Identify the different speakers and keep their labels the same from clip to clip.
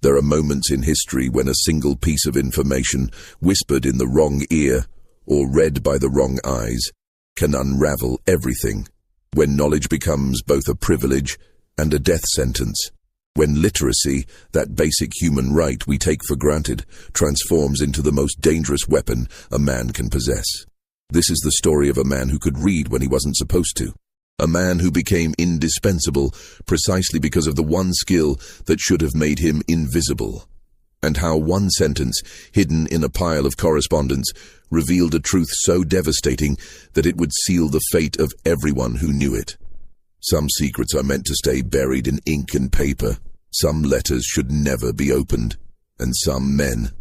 Speaker 1: There are moments in history when a single piece of information, whispered in the wrong ear or read by the wrong eyes, can unravel everything. When knowledge becomes both a privilege and a death sentence. When literacy, that basic human right we take for granted, transforms into the most dangerous weapon a man can possess. This is the story of a man who could read when he wasn't supposed to. A man who became indispensable precisely because of the one skill that should have made him invisible. And how one sentence, hidden in a pile of correspondence, revealed a truth so devastating that it would seal the fate of everyone who knew it. Some secrets are meant to stay buried in ink and paper. Some letters should never be opened. And some men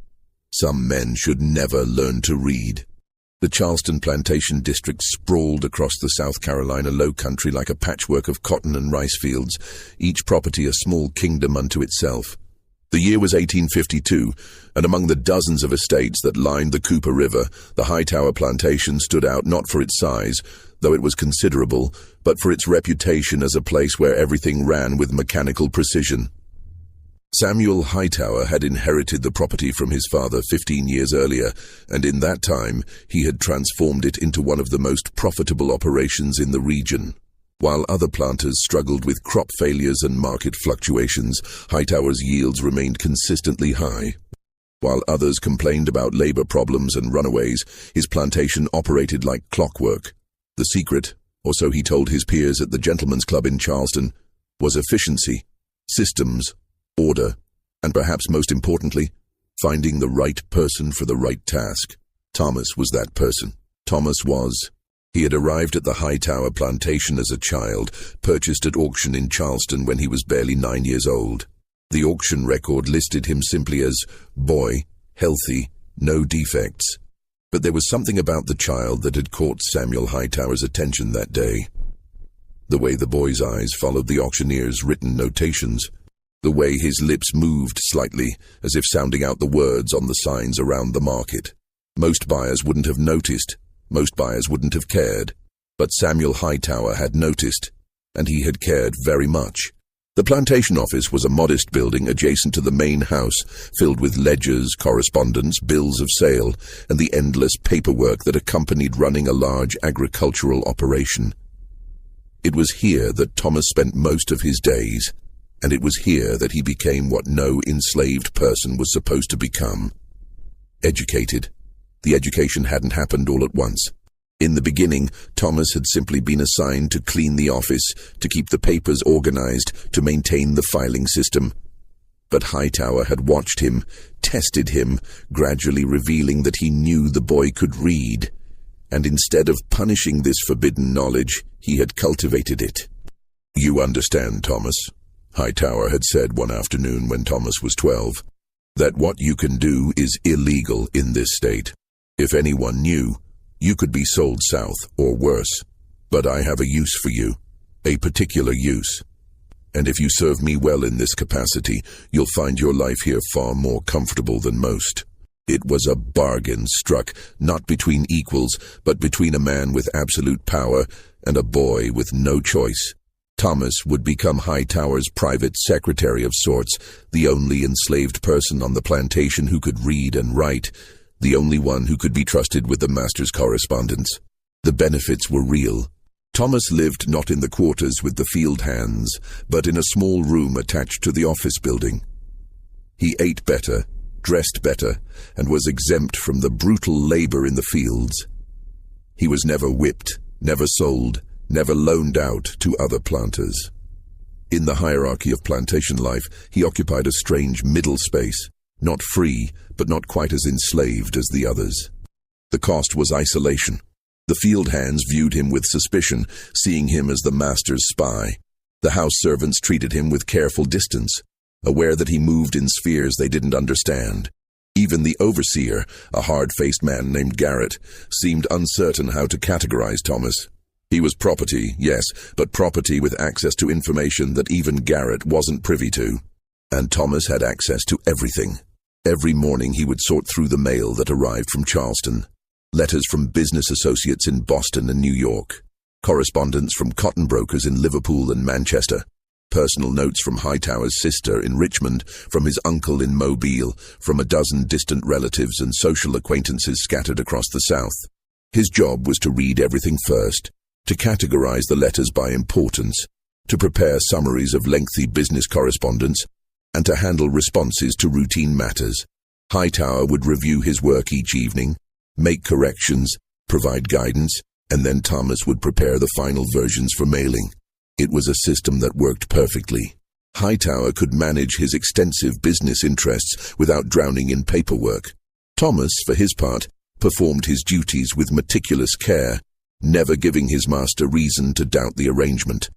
Speaker 1: should never learn to read. The Charleston plantation district sprawled across the South Carolina low country like a patchwork of cotton and rice fields, each property a small kingdom unto itself. The year was 1852, and among the dozens of estates that lined the Cooper River, the Hightower plantation stood out not for its size, though it was considerable, but for its reputation as a place where everything ran with mechanical precision. Samuel Hightower had inherited the property from his father 15 years earlier, and in that time he had transformed it into one of the most profitable operations in the region. While other planters struggled with crop failures and market fluctuations, Hightower's yields remained consistently high. While others complained about labor problems and runaways, his plantation operated like clockwork. The secret, or so he told his peers at the Gentlemen's Club in Charleston, was efficiency, systems, order, and perhaps most importantly, finding the right person for the right task. Thomas was that person. He had arrived at the Hightower plantation as a child, purchased at auction in Charleston when he was barely 9 years old. The auction record listed him simply as boy, healthy, no defects. But there was something about the child that had caught Samuel Hightower's attention that day. The way the boy's eyes followed the auctioneer's written notations, the way his lips moved slightly as if sounding out the words on the signs around the market. Most buyers wouldn't have noticed. Most buyers wouldn't have cared, but Samuel Hightower had noticed, and he had cared very much. The plantation office was a modest building adjacent to the main house, filled with ledgers, correspondence, bills of sale, and the endless paperwork that accompanied running a large agricultural operation. It was here that Thomas spent most of his days, and it was here that he became what no enslaved person was supposed to become: educated. The education hadn't happened all at once. In the beginning, Thomas had simply been assigned to clean the office, to keep the papers organized, to maintain the filing system. But Hightower had watched him, tested him, gradually revealing that he knew the boy could read. And instead of punishing this forbidden knowledge, he had cultivated it. "You understand, Thomas," Hightower had said one afternoon when Thomas was 12, "that what you can do is illegal in this state. If anyone knew, you could be sold south or worse. But I have a use for you, a particular use. And if you serve me well in this capacity, you'll find your life here far more comfortable than most." It was a bargain struck, not between equals, but between a man with absolute power and a boy with no choice. Thomas would become Hightower's private secretary of sorts, the only enslaved person on the plantation who could read and write, the only one who could be trusted with the master's correspondence. The benefits were real. Thomas lived not in the quarters with the field hands, but in a small room attached to the office building. He ate better, dressed better, and was exempt from the brutal labor in the fields. He was never whipped, never sold, never loaned out to other planters. In the hierarchy of plantation life, he occupied a strange middle space, not free, but not quite as enslaved as the others. The cost was isolation. The field hands viewed him with suspicion, seeing him as the master's spy. The house servants treated him with careful distance, aware that he moved in spheres they didn't understand. Even the overseer, a hard-faced man named Garrett, seemed uncertain how to categorize Thomas. He was property, yes, but property with access to information that even Garrett wasn't privy to. And Thomas had access to everything. Every morning he would sort through the mail that arrived from Charleston. Letters from business associates in Boston and New York. Correspondence from cotton brokers in Liverpool and Manchester. Personal notes from Hightower's sister in Richmond, from his uncle in Mobile, from a dozen distant relatives and social acquaintances scattered across the South. His job was to read everything first, to categorize the letters by importance, to prepare summaries of lengthy business correspondence, and to handle responses to routine matters. Hightower would review his work each evening, make corrections, provide guidance, and then Thomas would prepare the final versions for mailing. It was a system that worked perfectly. Hightower could manage his extensive business interests without drowning in paperwork. Thomas, for his part, performed his duties with meticulous care, never giving his master reason to doubt the arrangement.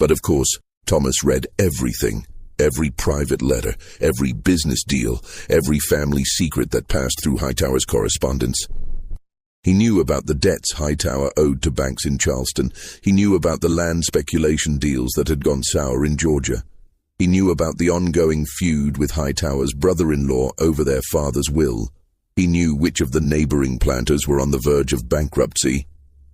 Speaker 1: But of course, Thomas read everything. Every private letter, every business deal, every family secret that passed through Hightower's correspondence. He knew about the debts Hightower owed to banks in Charleston. He knew about the land speculation deals that had gone sour in Georgia. He knew about the ongoing feud with Hightower's brother-in-law over their father's will. He knew which of the neighboring planters were on the verge of bankruptcy,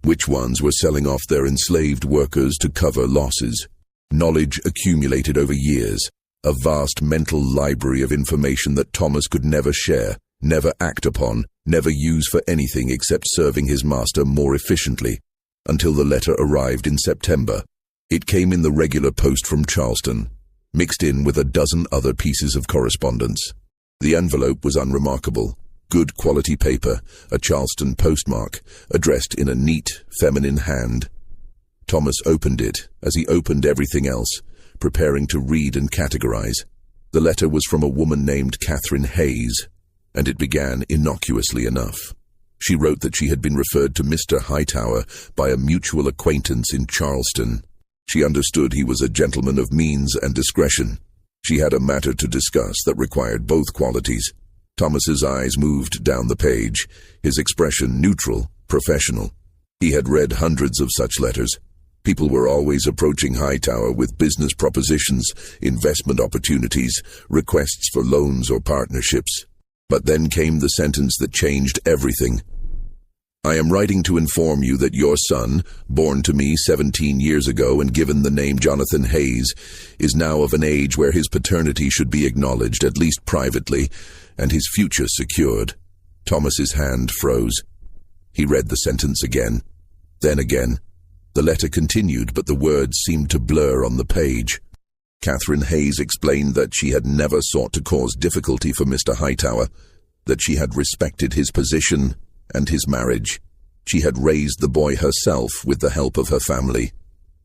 Speaker 1: which ones were selling off their enslaved workers to cover losses. Knowledge accumulated over years, a vast mental library of information that Thomas could never share, never act upon, never use for anything except serving his master more efficiently, until the letter arrived in September. It came in the regular post from Charleston, mixed in with a dozen other pieces of correspondence. The envelope was unremarkable. Good quality paper, a Charleston postmark, addressed in a neat, feminine hand. Thomas opened it, as he opened everything else, preparing to read and categorize. The letter was from a woman named Catherine Hayes, and it began innocuously enough. She wrote that she had been referred to Mr. Hightower by a mutual acquaintance in Charleston. She understood he was a gentleman of means and discretion. She had a matter to discuss that required both qualities. Thomas's eyes moved down the page, his expression neutral, professional. He had read hundreds of such letters. People were always approaching Hightower with business propositions, investment opportunities, requests for loans or partnerships. But then came the sentence that changed everything. I am writing to inform you that your son, born to me 17 years ago and given the name Jonathan Hayes, is now of an age where his paternity should be acknowledged, at least privately, and his future secured. Thomas's hand froze. He read the sentence again, then again. The letter continued, but the words seemed to blur on the page. Catherine Hayes explained that she had never sought to cause difficulty for Mr. Hightower, that she had respected his position and his marriage. She had raised the boy herself with the help of her family.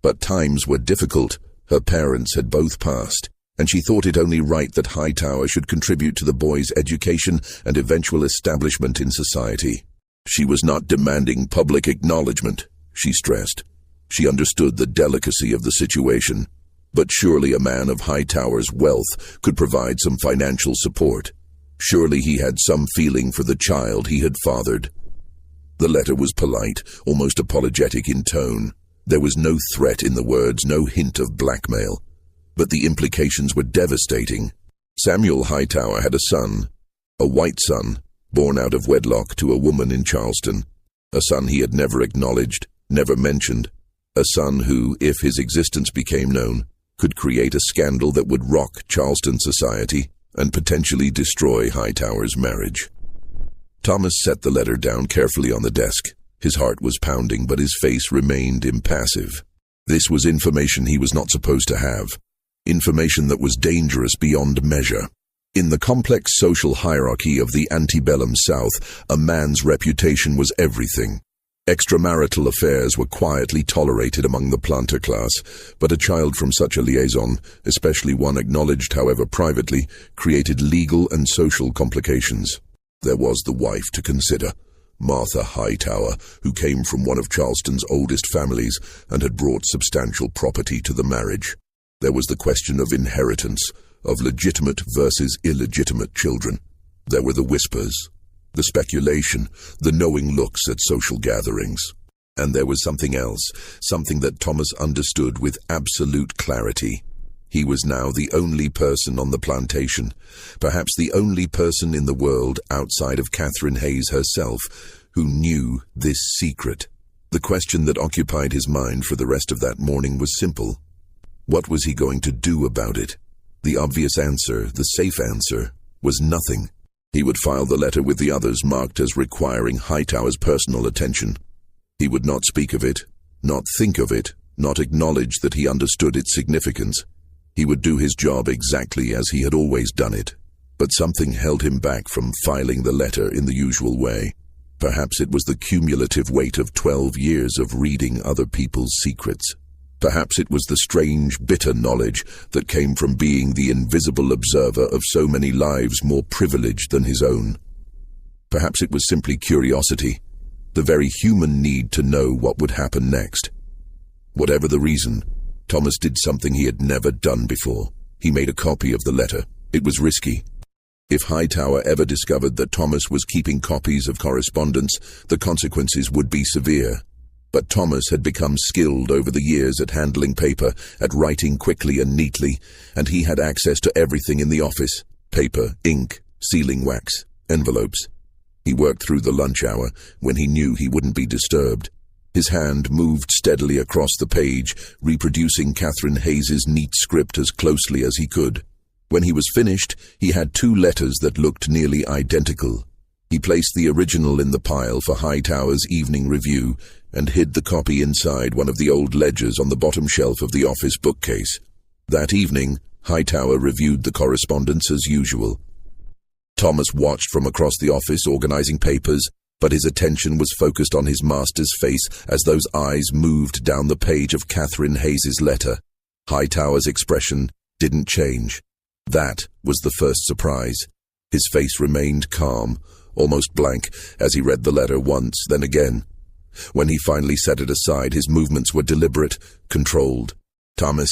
Speaker 1: But times were difficult. Her parents had both passed, and she thought it only right that Hightower should contribute to the boy's education and eventual establishment in society. She was not demanding public acknowledgement, she stressed. She understood the delicacy of the situation, but surely a man of Hightower's wealth could provide some financial support. Surely he had some feeling for the child he had fathered. The letter was polite, almost apologetic in tone. There was no threat in the words, no hint of blackmail. But the implications were devastating. Samuel Hightower had a son, a white son, born out of wedlock to a woman in Charleston. A son he had never acknowledged, never mentioned. A son who, if his existence became known, could create a scandal that would rock Charleston society and potentially destroy Hightower's marriage. Thomas set the letter down carefully on the desk. His heart was pounding, but his face remained impassive. This was information he was not supposed to have. Information that was dangerous beyond measure. In the complex social hierarchy of the antebellum South, a man's reputation was everything. Extramarital affairs were quietly tolerated among the planter class, but a child from such a liaison, especially one acknowledged however privately, created legal and social complications. There was the wife to consider, Martha Hightower, who came from one of Charleston's oldest families and had brought substantial property to the marriage. There was the question of inheritance, of legitimate versus illegitimate children. There were the whispers, the speculation, the knowing looks at social gatherings. And there was something else, something that Thomas understood with absolute clarity. He was now the only person on the plantation, perhaps the only person in the world outside of Catherine Hayes herself, who knew this secret. The question that occupied his mind for the rest of that morning was simple. What was he going to do about it? The obvious answer, the safe answer, was nothing. He would file the letter with the others marked as requiring Hightower's personal attention. He would not speak of it, not think of it, not acknowledge that he understood its significance. He would do his job exactly as he had always done it. But something held him back from filing the letter in the usual way. Perhaps it was the cumulative weight of 12 years of reading other people's secrets. Perhaps it was the strange, bitter knowledge that came from being the invisible observer of so many lives more privileged than his own. Perhaps it was simply curiosity, the very human need to know what would happen next. Whatever the reason, Thomas did something he had never done before. He made a copy of the letter. It was risky. If Hightower ever discovered that Thomas was keeping copies of correspondence, the consequences would be severe. But Thomas had become skilled over the years at handling paper, at writing quickly and neatly, and he had access to everything in the office: paper, ink, sealing wax, envelopes. He worked through the lunch hour when he knew he wouldn't be disturbed. His hand moved steadily across the page, reproducing Catherine Hayes's neat script as closely as he could. When he was finished, he had 2 letters that looked nearly identical. He placed the original in the pile for Hightower's evening review and hid the copy inside one of the old ledgers on the bottom shelf of the office bookcase. That evening, Hightower reviewed the correspondence as usual. Thomas watched from across the office, organizing papers, but his attention was focused on his master's face as those eyes moved down the page of Catherine Hayes's letter. Hightower's expression didn't change. That was the first surprise. His face remained calm, almost blank, as he read the letter once, then again. When he finally set it aside, his movements were deliberate, controlled. "Thomas,"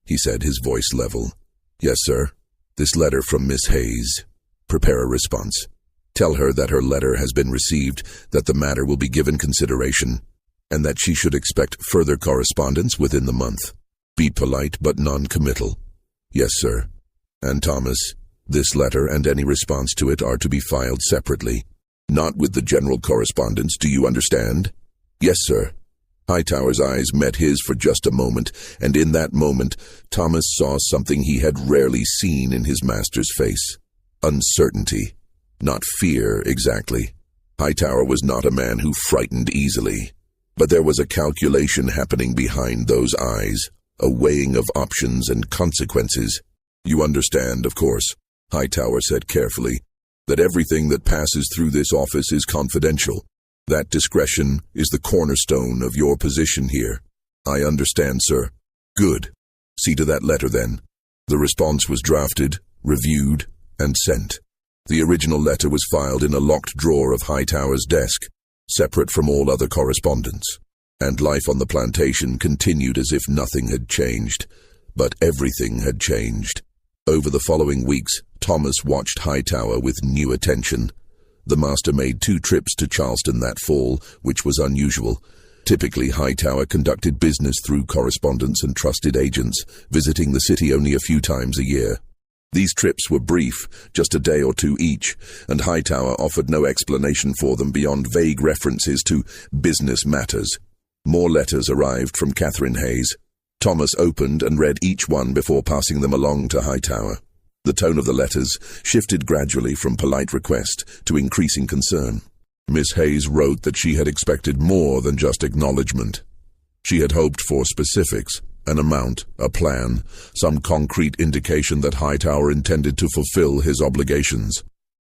Speaker 1: he said, his voice level. "Yes, sir. This letter from Miss Hayes. Prepare a response. Tell her that her letter has been received, that the matter will be given consideration, and that she should expect further correspondence within the month. Be polite but non-committal." "Yes, sir." "And Thomas, this letter and any response to it are to be filed separately, not with the general correspondence, do you understand?" "Yes, sir." Hightower's eyes met his for just a moment, and in that moment, Thomas saw something he had rarely seen in his master's face. Uncertainty. Not fear, exactly. Hightower was not a man who frightened easily. But there was a calculation happening behind those eyes, a weighing of options and consequences. "You understand, of course," Hightower said carefully, "that everything that passes through this office is confidential. That discretion is the cornerstone of your position here." "I understand, sir." "Good. See to that letter, then." The response was drafted, reviewed, and sent. The original letter was filed in a locked drawer of Hightower's desk, separate from all other correspondence. And life on the plantation continued as if nothing had changed. But everything had changed. Over the following weeks, Thomas watched Hightower with new attention. The master made 2 trips to Charleston that fall, which was unusual. Typically, Hightower conducted business through correspondents and trusted agents, visiting the city only a few times a year. These trips were brief, just a day or 2 each, and Hightower offered no explanation for them beyond vague references to business matters. More letters arrived from Catherine Hayes. Thomas opened and read each one before passing them along to Hightower. The tone of the letters shifted gradually from polite request to increasing concern. Miss Hayes wrote that she had expected more than just acknowledgement. She had hoped for specifics, an amount, a plan, some concrete indication that Hightower intended to fulfill his obligations.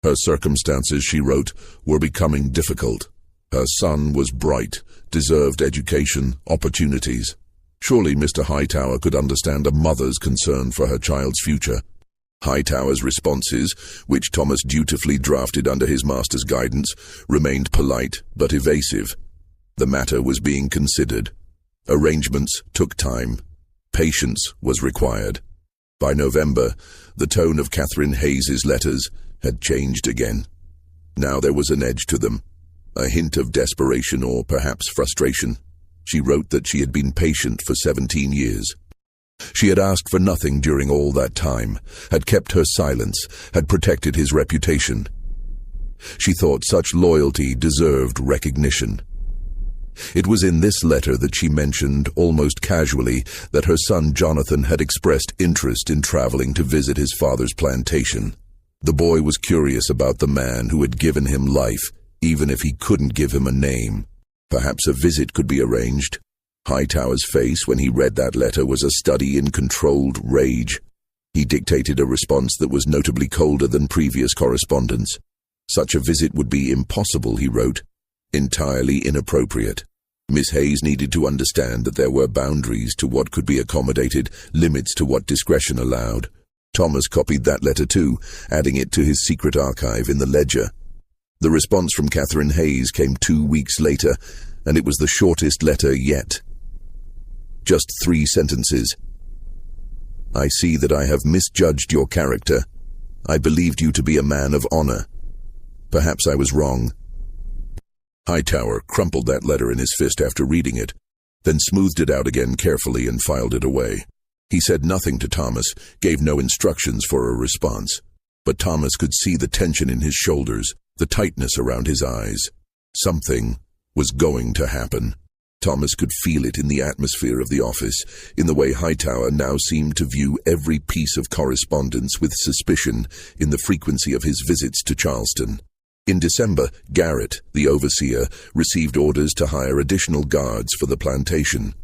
Speaker 1: Her circumstances, she wrote, were becoming difficult. Her son was bright, deserved education, opportunities. Surely Mr. Hightower could understand a mother's concern for her child's future. Hightower's responses, which Thomas dutifully drafted under his master's guidance, remained polite but evasive. The matter was being considered. Arrangements took time. Patience was required. By November, the tone of Catherine Hayes's letters had changed again. Now there was an edge to them, a hint of desperation or perhaps frustration. She wrote that she had been patient for 17 years. She had asked for nothing during all that time, had kept her silence, had protected his reputation. She thought such loyalty deserved recognition. It was in this letter that she mentioned, almost casually, that her son Jonathan had expressed interest in traveling to visit his father's plantation. The boy was curious about the man who had given him life, even if he couldn't give him a name. Perhaps a visit could be arranged. Hightower's face when he read that letter was a study in controlled rage. He dictated a response that was notably colder than previous correspondence. Such a visit would be impossible, he wrote. Entirely inappropriate. Miss Hayes needed to understand that there were boundaries to what could be accommodated, limits to what discretion allowed. Thomas copied that letter too, adding it to his secret archive in the ledger. The response from Catherine Hayes came 2 weeks later, and it was the shortest letter yet. Just 3 sentences. I see that I have misjudged your character. I believed you to be a man of honor. Perhaps I was wrong. Hightower crumpled that letter in his fist after reading it, then smoothed it out again carefully and filed it away. He said nothing to Thomas, gave no instructions for a response. But Thomas could see the tension in his shoulders, the tightness around his eyes. Something was going to happen. Thomas could feel it in the atmosphere of the office, in the way Hightower now seemed to view every piece of correspondence with suspicion, in the frequency of his visits to Charleston. In December, Garrett, the overseer, received orders to hire additional guards for the plantation.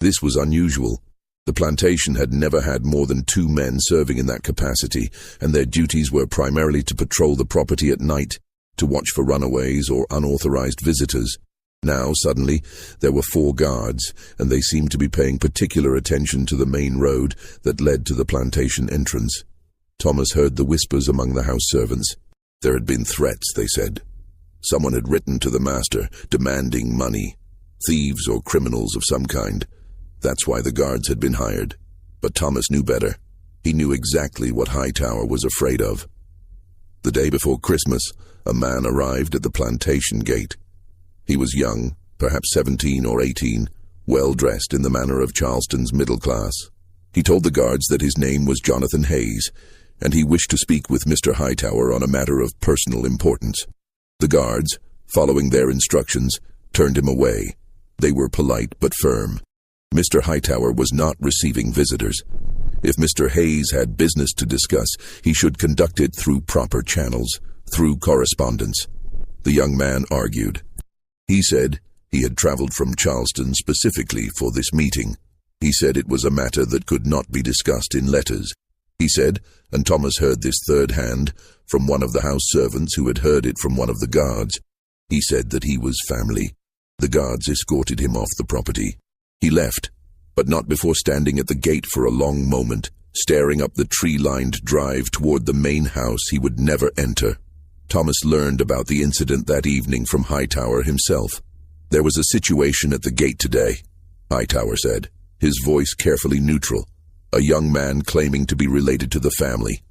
Speaker 1: This was unusual. The plantation had never had more than 2 men serving in that capacity, and their duties were primarily to patrol the property at night, to watch for runaways or unauthorized visitors. Now, suddenly, there were 4 guards, and they seemed to be paying particular attention to the main road that led to the plantation entrance. Thomas heard the whispers among the house servants. There had been threats, they said. Someone had written to the master, demanding money. Thieves or criminals of some kind. That's why the guards had been hired. But Thomas knew better. He knew exactly what Hightower was afraid of. The day before Christmas, a man arrived at the plantation gate. He was young, perhaps 17 or 18, well-dressed in the manner of Charleston's middle class. He told the guards that his name was Jonathan Hayes, and he wished to speak with Mr. Hightower on a matter of personal importance. The guards, following their instructions, turned him away. They were polite but firm. Mr. Hightower was not receiving visitors. If Mr. Hayes had business to discuss, he should conduct it through proper channels, through correspondence. The young man argued. He said he had traveled from Charleston specifically for this meeting. He said it was a matter that could not be discussed in letters. He said, and Thomas heard this third hand, from one of the house servants who had heard it from one of the guards. He said that he was family. The guards escorted him off the property. He left, but not before standing at the gate for a long moment, staring up the tree-lined drive toward the main house he would never enter. Thomas learned about the incident that evening from Hightower himself. There was a situation at the gate today, Hightower said, his voice carefully neutral. A young man claiming to be related to the family.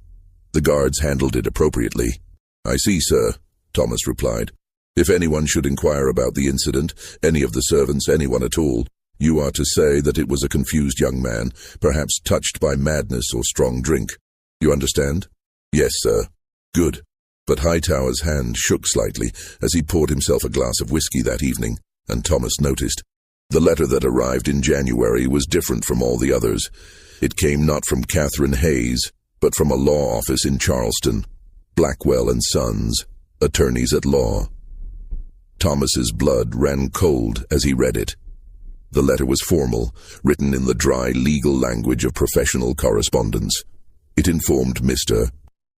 Speaker 1: The guards handled it appropriately. I see, sir, Thomas replied. If anyone should inquire about the incident, any of the servants, anyone at all, you are to say that it was a confused young man, perhaps touched by madness or strong drink. You understand? Yes, sir. Good. But Hightower's hand shook slightly as he poured himself a glass of whiskey that evening, and Thomas noticed. The letter that arrived in January was different from all the others. It came not from Catherine Hayes, but from a law office in Charleston. Blackwell and Sons, attorneys at law. Thomas's blood ran cold as he read it. The letter was formal, written in the dry legal language of professional correspondence. It informed Mr.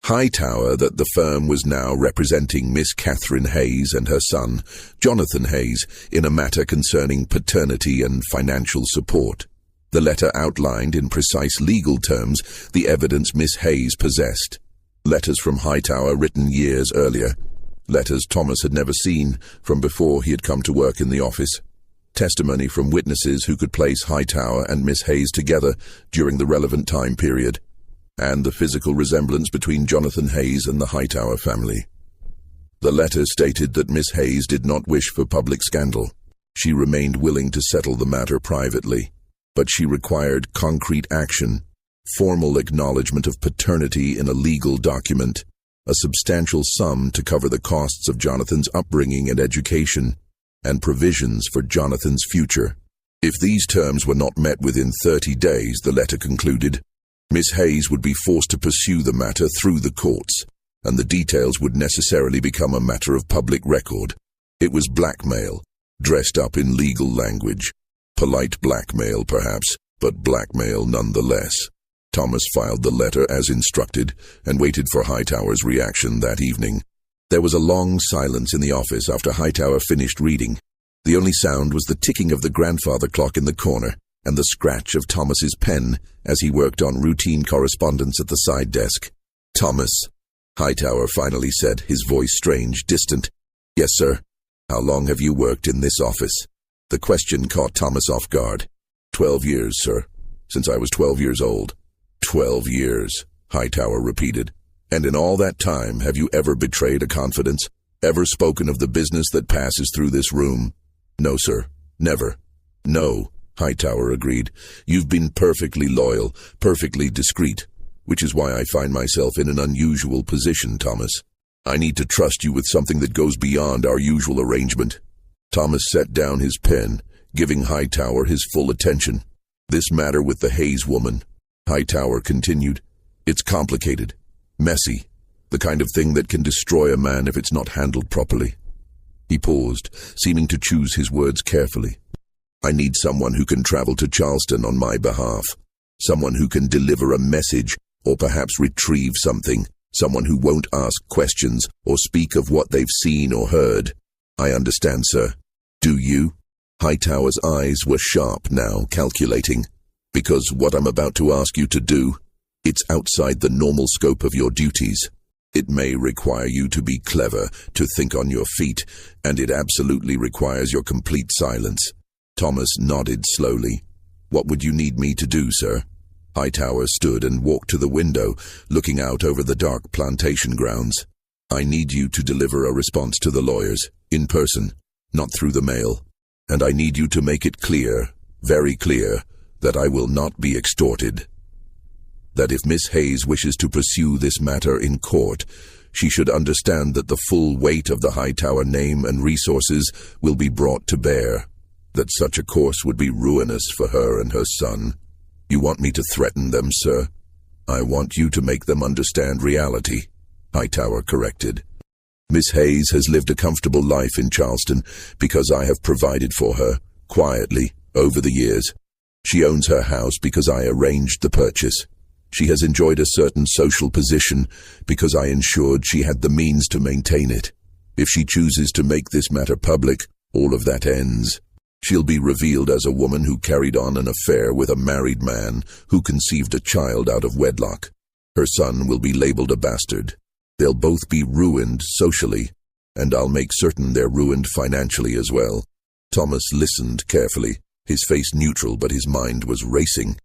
Speaker 1: Hightower that the firm was now representing Miss Catherine Hayes and her son, Jonathan Hayes, in a matter concerning paternity and financial support. The letter outlined in precise legal terms the evidence Miss Hayes possessed. Letters from Hightower written years earlier. Letters Thomas had never seen from before he had come to work in the office. Testimony from witnesses who could place Hightower and Miss Hayes together during the relevant time period. And the physical resemblance between Jonathan Hayes and the Hightower family. The letter stated that Miss Hayes did not wish for public scandal. She remained willing to settle the matter privately. But she required concrete action, formal acknowledgement of paternity in a legal document, a substantial sum to cover the costs of Jonathan's upbringing and education, and provisions for Jonathan's future. If these terms were not met within 30 days, the letter concluded, Miss Hayes would be forced to pursue the matter through the courts, and the details would necessarily become a matter of public record. It was blackmail, dressed up in legal language. Polite blackmail, perhaps, but blackmail nonetheless. Thomas filed the letter as instructed and waited for Hightower's reaction that evening. There was a long silence in the office after Hightower finished reading. The only sound was the ticking of the grandfather clock in the corner and the scratch of Thomas's pen as he worked on routine correspondence at the side desk. "Thomas," Hightower finally said, his voice strange, distant. "Yes, sir." "How long have you worked in this office?" The question caught Thomas off guard. 12 years, sir. Since I was 12 years old." 12 years, Hightower repeated. "And in all that time, have you ever betrayed a confidence? Ever spoken of the business that passes through this room?" "No, sir. Never." "No," Hightower agreed. "You've been perfectly loyal, perfectly discreet, which is why I find myself in an unusual position, Thomas. I need to trust you with something that goes beyond our usual arrangement." Thomas set down his pen, giving Hightower his full attention. "This matter with the Hayes woman," Hightower continued. "It's complicated, messy, the kind of thing that can destroy a man if it's not handled properly." He paused, seeming to choose his words carefully. "I need someone who can travel to Charleston on my behalf, someone who can deliver a message or perhaps retrieve something, someone who won't ask questions or speak of what they've seen or heard." "I understand, sir." "Do you?" Hightower's eyes were sharp now, calculating. "Because what I'm about to ask you to do, it's outside the normal scope of your duties. It may require you to be clever, to think on your feet, and it absolutely requires your complete silence." Thomas nodded slowly. "What would you need me to do, sir?" Hightower stood and walked to the window, looking out over the dark plantation grounds. "I need you to deliver a response to the lawyers, in person, not through the mail. And I need you to make it clear, very clear, that I will not be extorted. That if Miss Hayes wishes to pursue this matter in court, she should understand that the full weight of the Hightower name and resources will be brought to bear. That such a course would be ruinous for her and her son. You want me to threaten them, sir?" "I want you to make them understand reality," Hightower corrected. "Miss Hayes has lived a comfortable life in Charleston because I have provided for her, quietly, over the years. She owns her house because I arranged the purchase. She has enjoyed a certain social position because I ensured she had the means to maintain it. If she chooses to make this matter public, all of that ends. She'll be revealed as a woman who carried on an affair with a married man who conceived a child out of wedlock. Her son will be labeled a bastard. They'll both be ruined socially, and I'll make certain they're ruined financially as well." Thomas listened carefully, his face neutral but his mind was racing.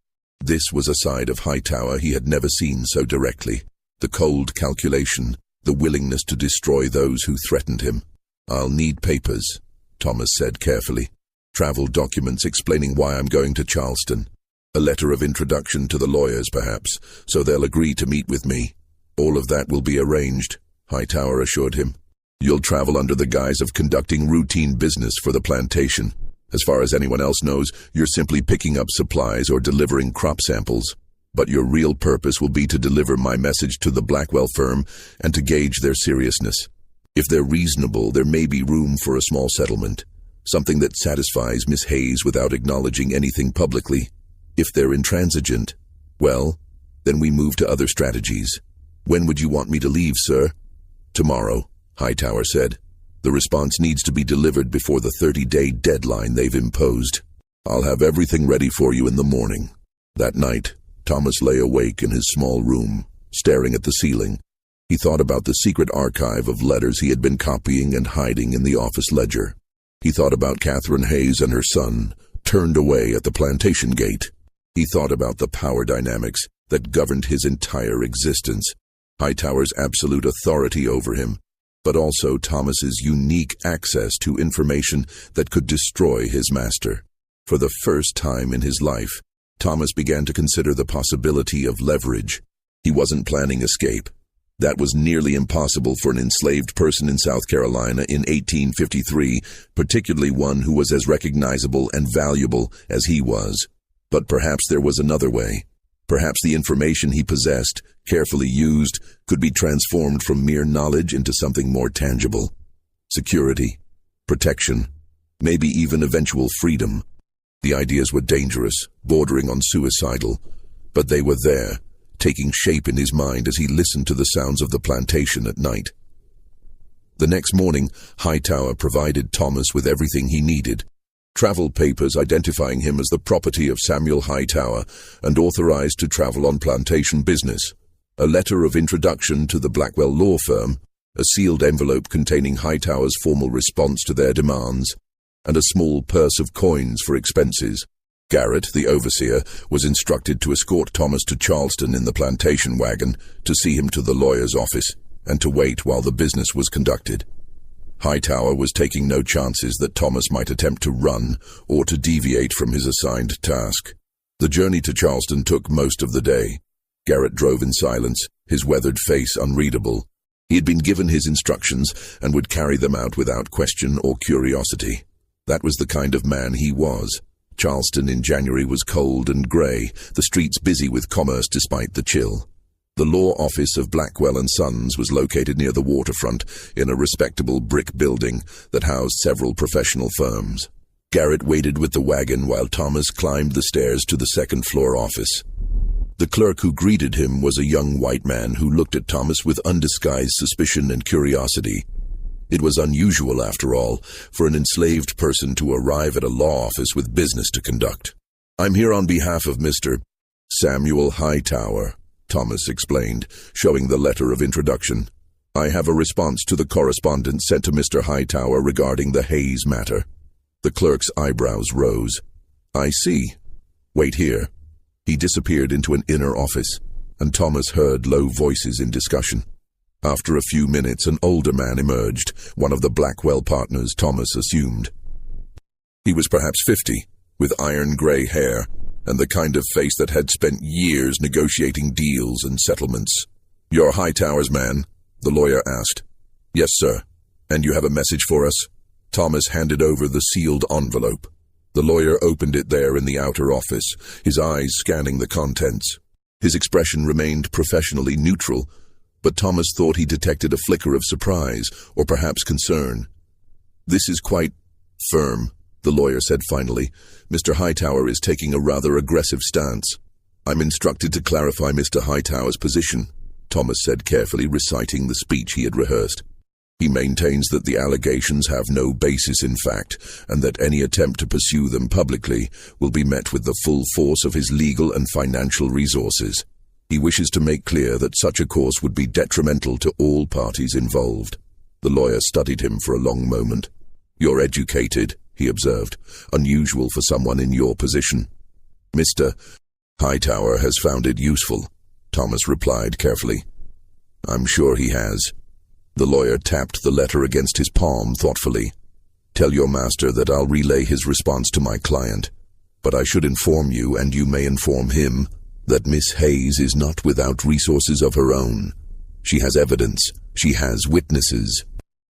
Speaker 1: This was a side of Hightower he had never seen so directly. The cold calculation, the willingness to destroy those who threatened him. "I'll need papers," Thomas said carefully. "Travel documents explaining why I'm going to Charleston. A letter of introduction to the lawyers, perhaps, so they'll agree to meet with me. All of that will be arranged," Hightower assured him. "You'll travel under the guise of conducting routine business for the plantation. As far as anyone else knows, you're simply picking up supplies or delivering crop samples. But your real purpose will be to deliver my message to the Blackwell firm and to gauge their seriousness. If they're reasonable, there may be room for a small settlement, something that satisfies Miss Hayes without acknowledging anything publicly. If they're intransigent, well, then we move to other strategies. When would you want me to leave, sir?" "Tomorrow," Hightower said. "The response needs to be delivered before the 30-day deadline they've imposed. I'll have everything ready for you in the morning." That night, Thomas lay awake in his small room, staring at the ceiling. He thought about the secret archive of letters he had been copying and hiding in the office ledger. He thought about Catherine Hayes and her son, turned away at the plantation gate. He thought about the power dynamics that governed his entire existence. Hightower's absolute authority over him, but also Thomas's unique access to information that could destroy his master. For the first time in his life, Thomas began to consider the possibility of leverage. He wasn't planning escape. That was nearly impossible for an enslaved person in South Carolina in 1853, particularly one who was as recognizable and valuable as he was. But perhaps there was another way. Perhaps the information he possessed, carefully used, could be transformed from mere knowledge into something more tangible. Security, protection, maybe even eventual freedom. The ideas were dangerous, bordering on suicidal, but they were there, taking shape in his mind as he listened to the sounds of the plantation at night. The next morning, Hightower provided Thomas with everything he needed. Travel papers identifying him as the property of Samuel Hightower and authorized to travel on plantation business, a letter of introduction to the Blackwell law firm, a sealed envelope containing Hightower's formal response to their demands, and a small purse of coins for expenses. Garrett, the overseer, was instructed to escort Thomas to Charleston in the plantation wagon, to see him to the lawyer's office, and to wait while the business was conducted. Hightower was taking no chances that Thomas might attempt to run or to deviate from his assigned task. The journey to Charleston took most of the day. Garrett drove in silence, his weathered face unreadable. He had been given his instructions and would carry them out without question or curiosity. That was the kind of man he was. Charleston in January was cold and grey, the streets busy with commerce despite the chill. The law office of Blackwell & Sons was located near the waterfront in a respectable brick building that housed several professional firms. Garrett waited with the wagon while Thomas climbed the stairs to the second-floor office. The clerk who greeted him was a young white man who looked at Thomas with undisguised suspicion and curiosity. It was unusual, after all, for an enslaved person to arrive at a law office with business to conduct. "I'm here on behalf of Mr. Samuel Hightower," Thomas explained, showing the letter of introduction. "I have a response to the correspondence sent to Mr. Hightower regarding the Hayes matter." The clerk's eyebrows rose. "I see. Wait here." He disappeared into an inner office, and Thomas heard low voices in discussion. After a few minutes, an older man emerged, one of the Blackwell partners, Thomas assumed. He was perhaps 50, with iron-gray hair, and the kind of face that had spent years negotiating deals and settlements. "You're Hightower's man?" the lawyer asked. "Yes, sir. And you have a message for us?" Thomas handed over the sealed envelope. The lawyer opened it there in the outer office, his eyes scanning the contents. His expression remained professionally neutral, but Thomas thought he detected a flicker of surprise, or perhaps concern. "This is quite firm," the lawyer said finally. "Mr. Hightower is taking a rather aggressive stance." "I'm instructed to clarify Mr. Hightower's position," Thomas said carefully, reciting the speech he had rehearsed. "He maintains that the allegations have no basis in fact, and that any attempt to pursue them publicly will be met with the full force of his legal and financial resources. He wishes to make clear that such a course would be detrimental to all parties involved." The lawyer studied him for a long moment. "You're educated," he observed, "unusual for someone in your position." "Mr. Hightower has found it useful," Thomas replied carefully. "I'm sure he has." The lawyer tapped the letter against his palm thoughtfully. "Tell your master that I'll relay his response to my client. But I should inform you, and you may inform him, that Miss Hayes is not without resources of her own. She has evidence, she has witnesses,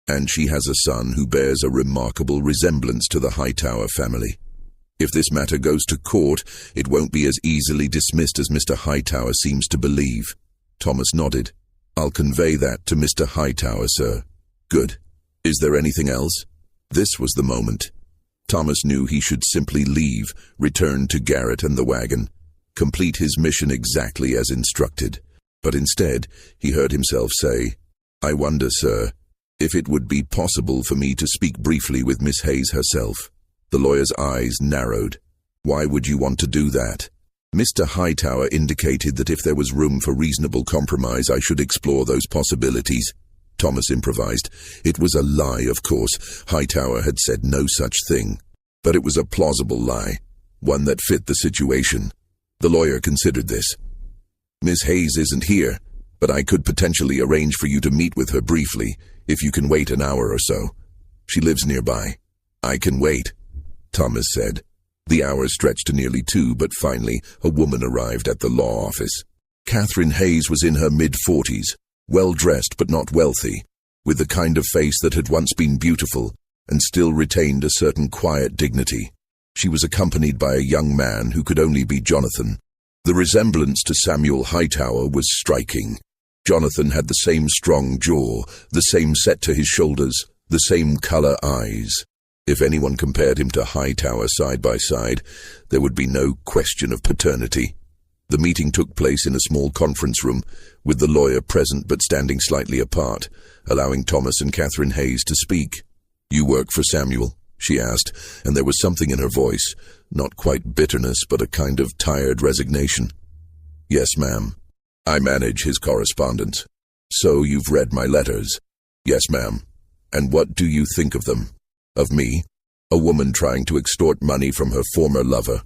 Speaker 1: and she has a son who bears a remarkable resemblance to the Hightower family. If this matter goes to court, it won't be as easily dismissed as Mr. Hightower seems to believe." Thomas nodded. "I'll convey that to Mr. Hightower, sir." "Good. Is there anything else?" This was the moment. Thomas knew he should simply leave, return to Garrett and the wagon, complete his mission exactly as instructed. But instead, he heard himself say, "I wonder, sir, if it would be possible for me to speak briefly with Miss Hayes herself." The lawyer's eyes narrowed. "Why would you want to do that?" "Mr. Hightower indicated that if there was room for reasonable compromise, I should explore those possibilities," Thomas improvised. It was a lie, of course. Hightower had said no such thing. But it was a plausible lie, one that fit the situation. The lawyer considered this. "Miss Hayes isn't here, but I could potentially arrange for you to meet with her briefly, if you can wait an hour or so. She lives nearby." "I can wait," Thomas said. The hours stretched to nearly 2, but finally a woman arrived at the law office. Catherine Hayes was in her mid-40s, well-dressed but not wealthy, with the kind of face that had once been beautiful and still retained a certain quiet dignity. She was accompanied by a young man who could only be Jonathan. The resemblance to Samuel Hightower was striking. Jonathan had the same strong jaw, the same set to his shoulders, the same color eyes. If anyone compared him to Hightower side by side, there would be no question of paternity. The meeting took place in a small conference room, with the lawyer present but standing slightly apart, allowing Thomas and Catherine Hayes to speak. "You work for Samuel?" she asked, and there was something in her voice, not quite bitterness, but a kind of tired resignation. "Yes, ma'am. I manage his correspondence." "So you've read my letters?" "Yes, ma'am. And what do you think of them?" "Of me? A woman trying to extort money from her former lover."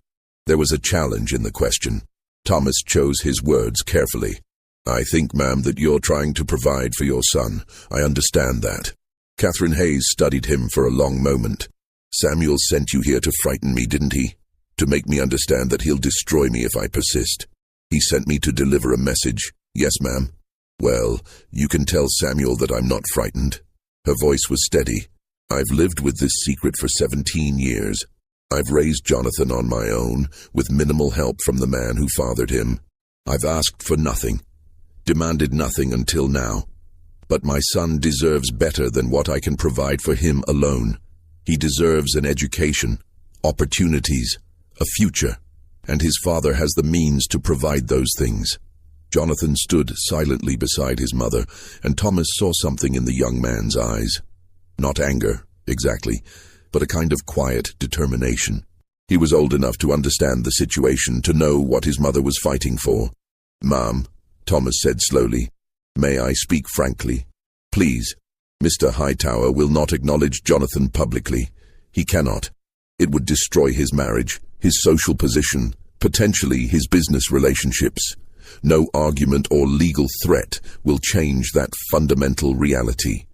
Speaker 1: There was a challenge in the question. Thomas chose his words carefully. "I think, ma'am, that you're trying to provide for your son. I understand that." Catherine Hayes studied him for a long moment. "Samuel sent you here to frighten me, didn't he? To make me understand that he'll destroy me if I persist. He sent me to deliver a message." "Yes, ma'am." "Well, you can tell Samuel that I'm not frightened." Her voice was steady. "I've lived with this secret for 17 years. I've raised Jonathan on my own, with minimal help from the man who fathered him. I've asked for nothing, demanded nothing until now. But my son deserves better than what I can provide for him alone. He deserves an education, opportunities, a future, and his father has the means to provide those things." Jonathan stood silently beside his mother, and Thomas saw something in the young man's eyes. Not anger, exactly, but a kind of quiet determination. He was old enough to understand the situation, to know what his mother was fighting for. "Ma'am," Thomas said slowly, "may I speak frankly? Please. Mr. Hightower will not acknowledge Jonathan publicly. He cannot. It would destroy his marriage, his social position, potentially his business relationships. No argument or legal threat will change that fundamental reality."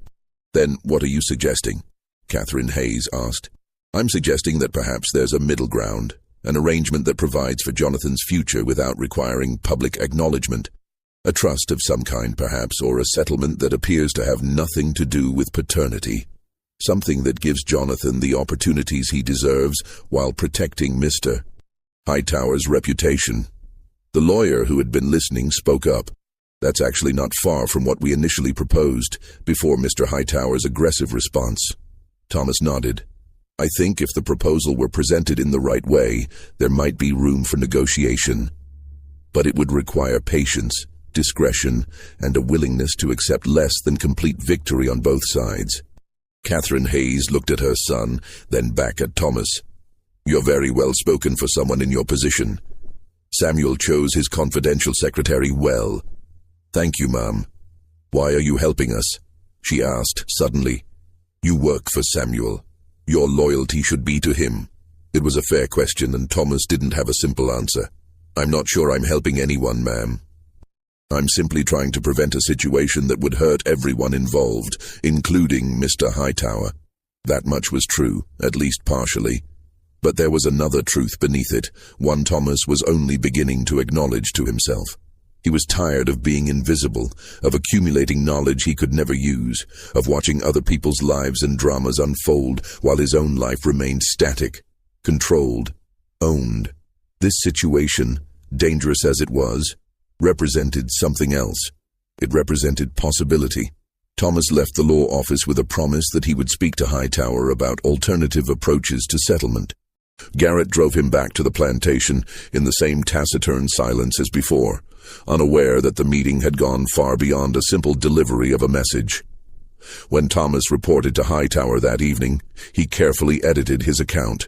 Speaker 1: "Then what are you suggesting?" Catherine Hayes asked. "I'm suggesting that perhaps there's a middle ground, an arrangement that provides for Jonathan's future without requiring public acknowledgement. A trust of some kind, perhaps, or a settlement that appears to have nothing to do with paternity. Something that gives Jonathan the opportunities he deserves while protecting Mr. Hightower's reputation." The lawyer who had been listening spoke up. "That's actually not far from what we initially proposed, before Mr. Hightower's aggressive response." Thomas nodded. "I think if the proposal were presented in the right way, there might be room for negotiation. But it would require patience, discretion, and a willingness to accept less than complete victory on both sides." Catherine Hayes looked at her son, then back at Thomas. "You're very well spoken for someone in your position. Samuel chose his confidential secretary well." "Thank you, ma'am." "Why are you helping us?" she asked suddenly. "You work for Samuel. Your loyalty should be to him." It was a fair question, and Thomas didn't have a simple answer. "I'm not sure I'm helping anyone, ma'am. I'm simply trying to prevent a situation that would hurt everyone involved, including Mr. Hightower." That much was true, at least partially. But there was another truth beneath it, one Thomas was only beginning to acknowledge to himself. He was tired of being invisible, of accumulating knowledge he could never use, of watching other people's lives and dramas unfold while his own life remained static, controlled, owned. This situation, dangerous as it was, represented something else. It represented possibility. Thomas left the law office with a promise that he would speak to Hightower about alternative approaches to settlement. Garrett drove him back to the plantation in the same taciturn silence as before, unaware that the meeting had gone far beyond a simple delivery of a message. When Thomas reported to Hightower that evening, he carefully edited his account.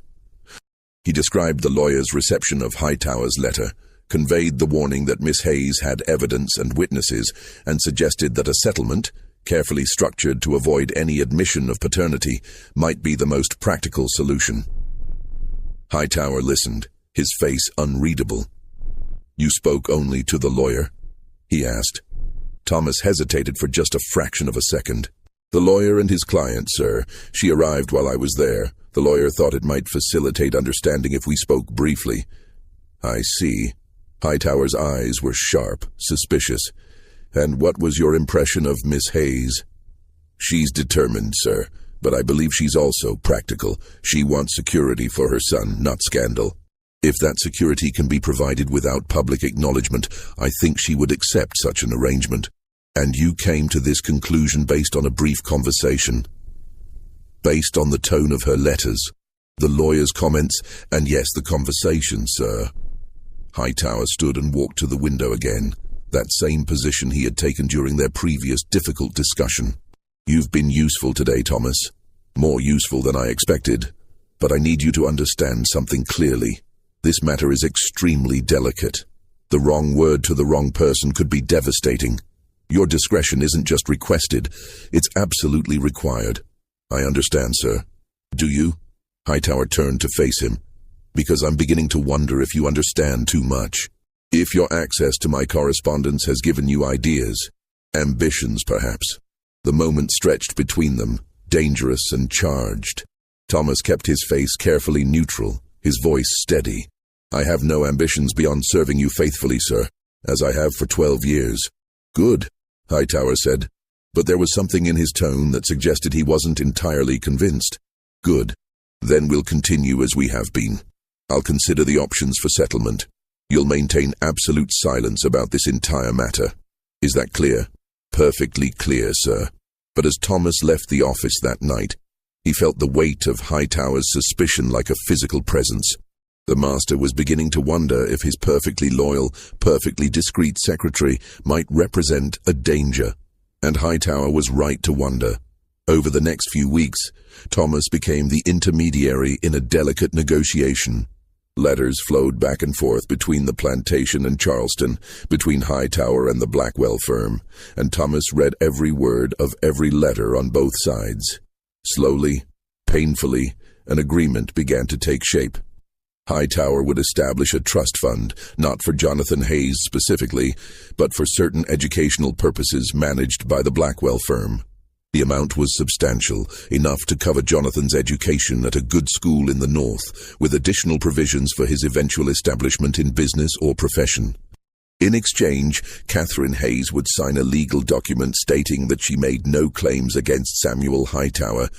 Speaker 1: He described the lawyer's reception of Hightower's letter, conveyed the warning that Miss Hayes had evidence and witnesses, and suggested that a settlement, carefully structured to avoid any admission of paternity, might be the most practical solution. Hightower listened, his face unreadable. "You spoke only to the lawyer?" he asked. Thomas hesitated for just a fraction of a second. "The lawyer and his client, sir. She arrived while I was there. The lawyer thought it might facilitate understanding if we spoke briefly." "I see." Hightower's eyes were sharp, suspicious. And what was your impression of Miss Hayes? She's determined, sir, but I believe she's also practical. She wants security for her son, not scandal. If that security can be provided without public acknowledgement, I think she would accept such an arrangement. And you came to this conclusion based on a brief conversation. Based on the tone of her letters, the lawyer's comments, and yes, the conversation, sir. Hightower stood and walked to the window again, that same position he had taken during their previous difficult discussion. You've been useful today, Thomas. More useful than I expected. But I need you to understand something clearly. This matter is extremely delicate. The wrong word to the wrong person could be devastating. Your discretion isn't just requested, it's absolutely required. I understand, sir. Do you? Hightower turned to face him. Because I'm beginning to wonder if you understand too much. If your access to my correspondence has given you ideas, ambitions perhaps. The moment stretched between them, dangerous and charged. Thomas kept his face carefully neutral, his voice steady. I have no ambitions beyond serving you faithfully, sir, as I have for 12 years. Good, Hightower said, but there was something in his tone that suggested he wasn't entirely convinced. Good. Then we'll continue as we have been. I'll consider the options for settlement. You'll maintain absolute silence about this entire matter. Is that clear? Perfectly clear, sir. But as Thomas left the office that night, he felt the weight of Hightower's suspicion like a physical presence. The master was beginning to wonder if his perfectly loyal, perfectly discreet secretary might represent a danger. And Hightower was right to wonder. Over the next few weeks, Thomas became the intermediary in a delicate negotiation. Letters flowed back and forth between the plantation and Charleston, between Hightower and the Blackwell firm, and Thomas read every word of every letter on both sides. Slowly, painfully, an agreement began to take shape. Hightower would establish a trust fund, not for Jonathan Hayes specifically, but for certain educational purposes managed by the Blackwell firm. The amount was substantial, enough to cover Jonathan's education at a good school in the north, with additional provisions for his eventual establishment in business or profession. In exchange, Catherine Hayes would sign a legal document stating that she made no claims against Samuel Hightower,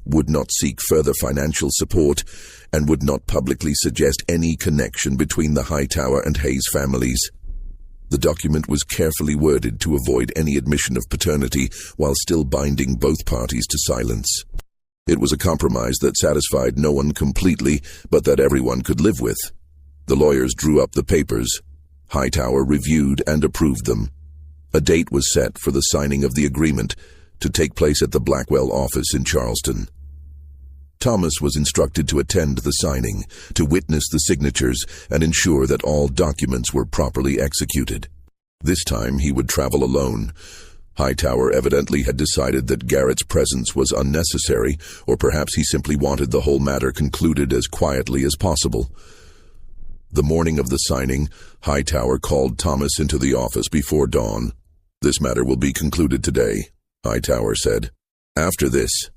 Speaker 1: would not seek further financial support, and would not publicly suggest any connection between the Hightower and Hayes families. The document was carefully worded to avoid any admission of paternity while still binding both parties to silence. It was a compromise that satisfied no one completely, but that everyone could live with. The lawyers drew up the papers. Hightower reviewed and approved them. A date was set for the signing of the agreement to take place at the Blackwell office in Charleston. Thomas was instructed to attend the signing, to witness the signatures, and ensure that all documents were properly executed. This time he would travel alone. Hightower evidently had decided that Garrett's presence was unnecessary, or perhaps he simply wanted the whole matter concluded as quietly as possible. The morning of the signing, Hightower called Thomas into the office before dawn. "This matter will be concluded today," Hightower said. "After this,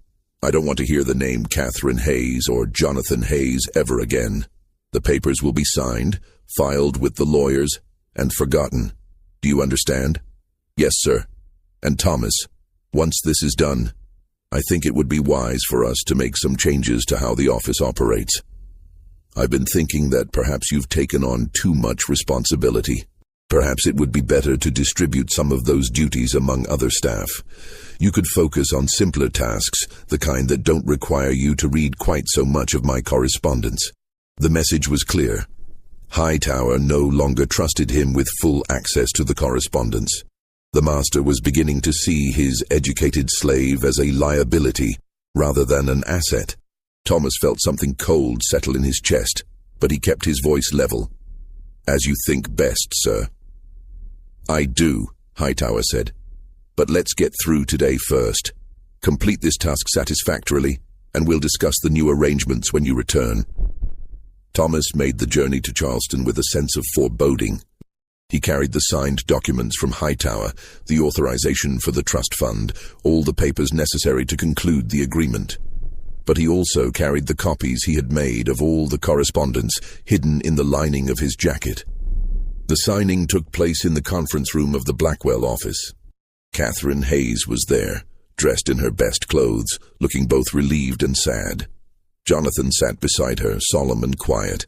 Speaker 1: I don't want to hear the name Catherine Hayes or Jonathan Hayes ever again. The papers will be signed, filed with the lawyers, and forgotten. Do you understand?" "Yes, sir. And Thomas, once this is done, I think it would be wise for us to make some changes to how the office operates. I've been thinking that perhaps you've taken on too much responsibility. Perhaps it would be better to distribute some of those duties among other staff. You could focus on simpler tasks, the kind that don't require you to read quite so much of my correspondence." The message was clear. Hightower no longer trusted him with full access to the correspondence. The master was beginning to see his educated slave as a liability rather than an asset. Thomas felt something cold settle in his chest, but he kept his voice level. "As you think best, sir." "I do," Hightower said. "But let's get through today first. Complete this task satisfactorily, and we'll discuss the new arrangements when you return." Thomas made the journey to Charleston with a sense of foreboding. He carried the signed documents from Hightower, the authorization for the trust fund, all the papers necessary to conclude the agreement. But he also carried the copies he had made of all the correspondence hidden in the lining of his jacket. The signing took place in the conference room of the Blackwell office. Catherine Hayes was there, dressed in her best clothes, looking both relieved and sad. Jonathan sat beside her, solemn and quiet.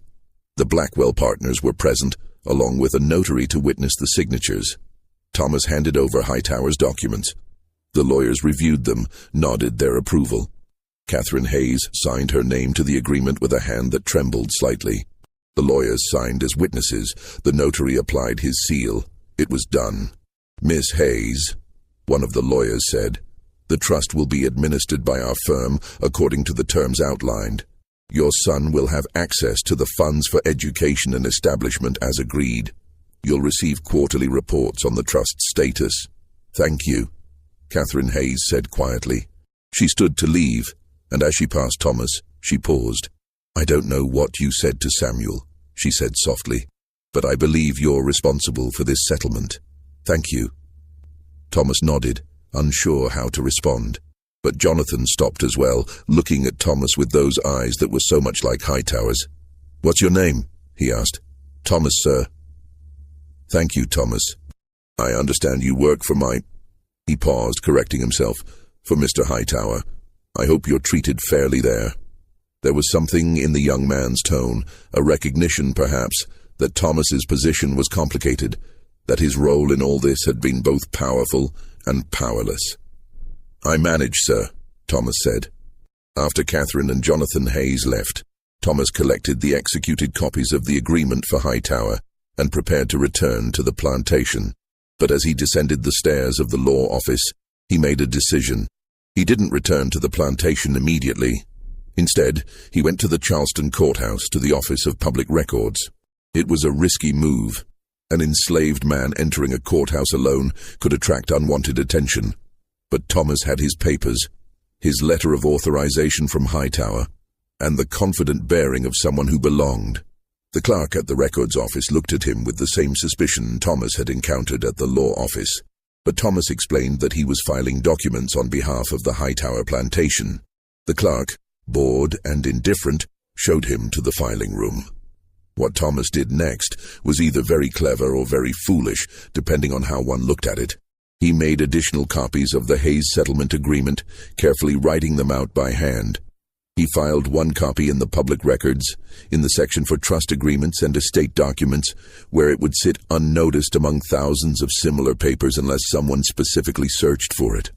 Speaker 1: The Blackwell partners were present, along with a notary to witness the signatures. Thomas handed over Hightower's documents. The lawyers reviewed them, nodded their approval. Catherine Hayes signed her name to the agreement with a hand that trembled slightly. The lawyers signed as witnesses. The notary applied his seal. It was done. "Miss Hayes," one of the lawyers said, "the trust will be administered by our firm according to the terms outlined. Your son will have access to the funds for education and establishment as agreed. You'll receive quarterly reports on the trust's status." "Thank you," Catherine Hayes said quietly. She stood to leave, and as she passed Thomas, she paused. "I don't know what you said to Samuel," she said softly, "but I believe you're responsible for this settlement. Thank you." Thomas nodded, unsure how to respond. But Jonathan stopped as well, looking at Thomas with those eyes that were so much like Hightower's. "What's your name?" he asked. "Thomas, sir." "Thank you, Thomas. I understand you work for my—" He paused, correcting himself. "For Mr. Hightower. I hope you're treated fairly there." There was something in the young man's tone, a recognition, perhaps, that Thomas's position was complicated, that his role in all this had been both powerful and powerless. "I manage, sir," Thomas said. After Catherine and Jonathan Hayes left, Thomas collected the executed copies of the agreement for Hightower and prepared to return to the plantation. But as he descended the stairs of the law office, he made a decision. He didn't return to the plantation immediately. Instead, he went to the Charleston courthouse, to the Office of Public Records. It was a risky move. An enslaved man entering a courthouse alone could attract unwanted attention. But Thomas had his papers, his letter of authorization from Hightower, and the confident bearing of someone who belonged. The clerk at the records office looked at him with the same suspicion Thomas had encountered at the law office, but Thomas explained that he was filing documents on behalf of the Hightower plantation. The clerk, bored and indifferent, showed him to the filing room. What Thomas did next was either very clever or very foolish, depending on how one looked at it. He made additional copies of the Hayes settlement agreement, carefully writing them out by hand. He filed one copy in the public records, in the section for trust agreements and estate documents, where it would sit unnoticed among thousands of similar papers unless someone specifically searched for it.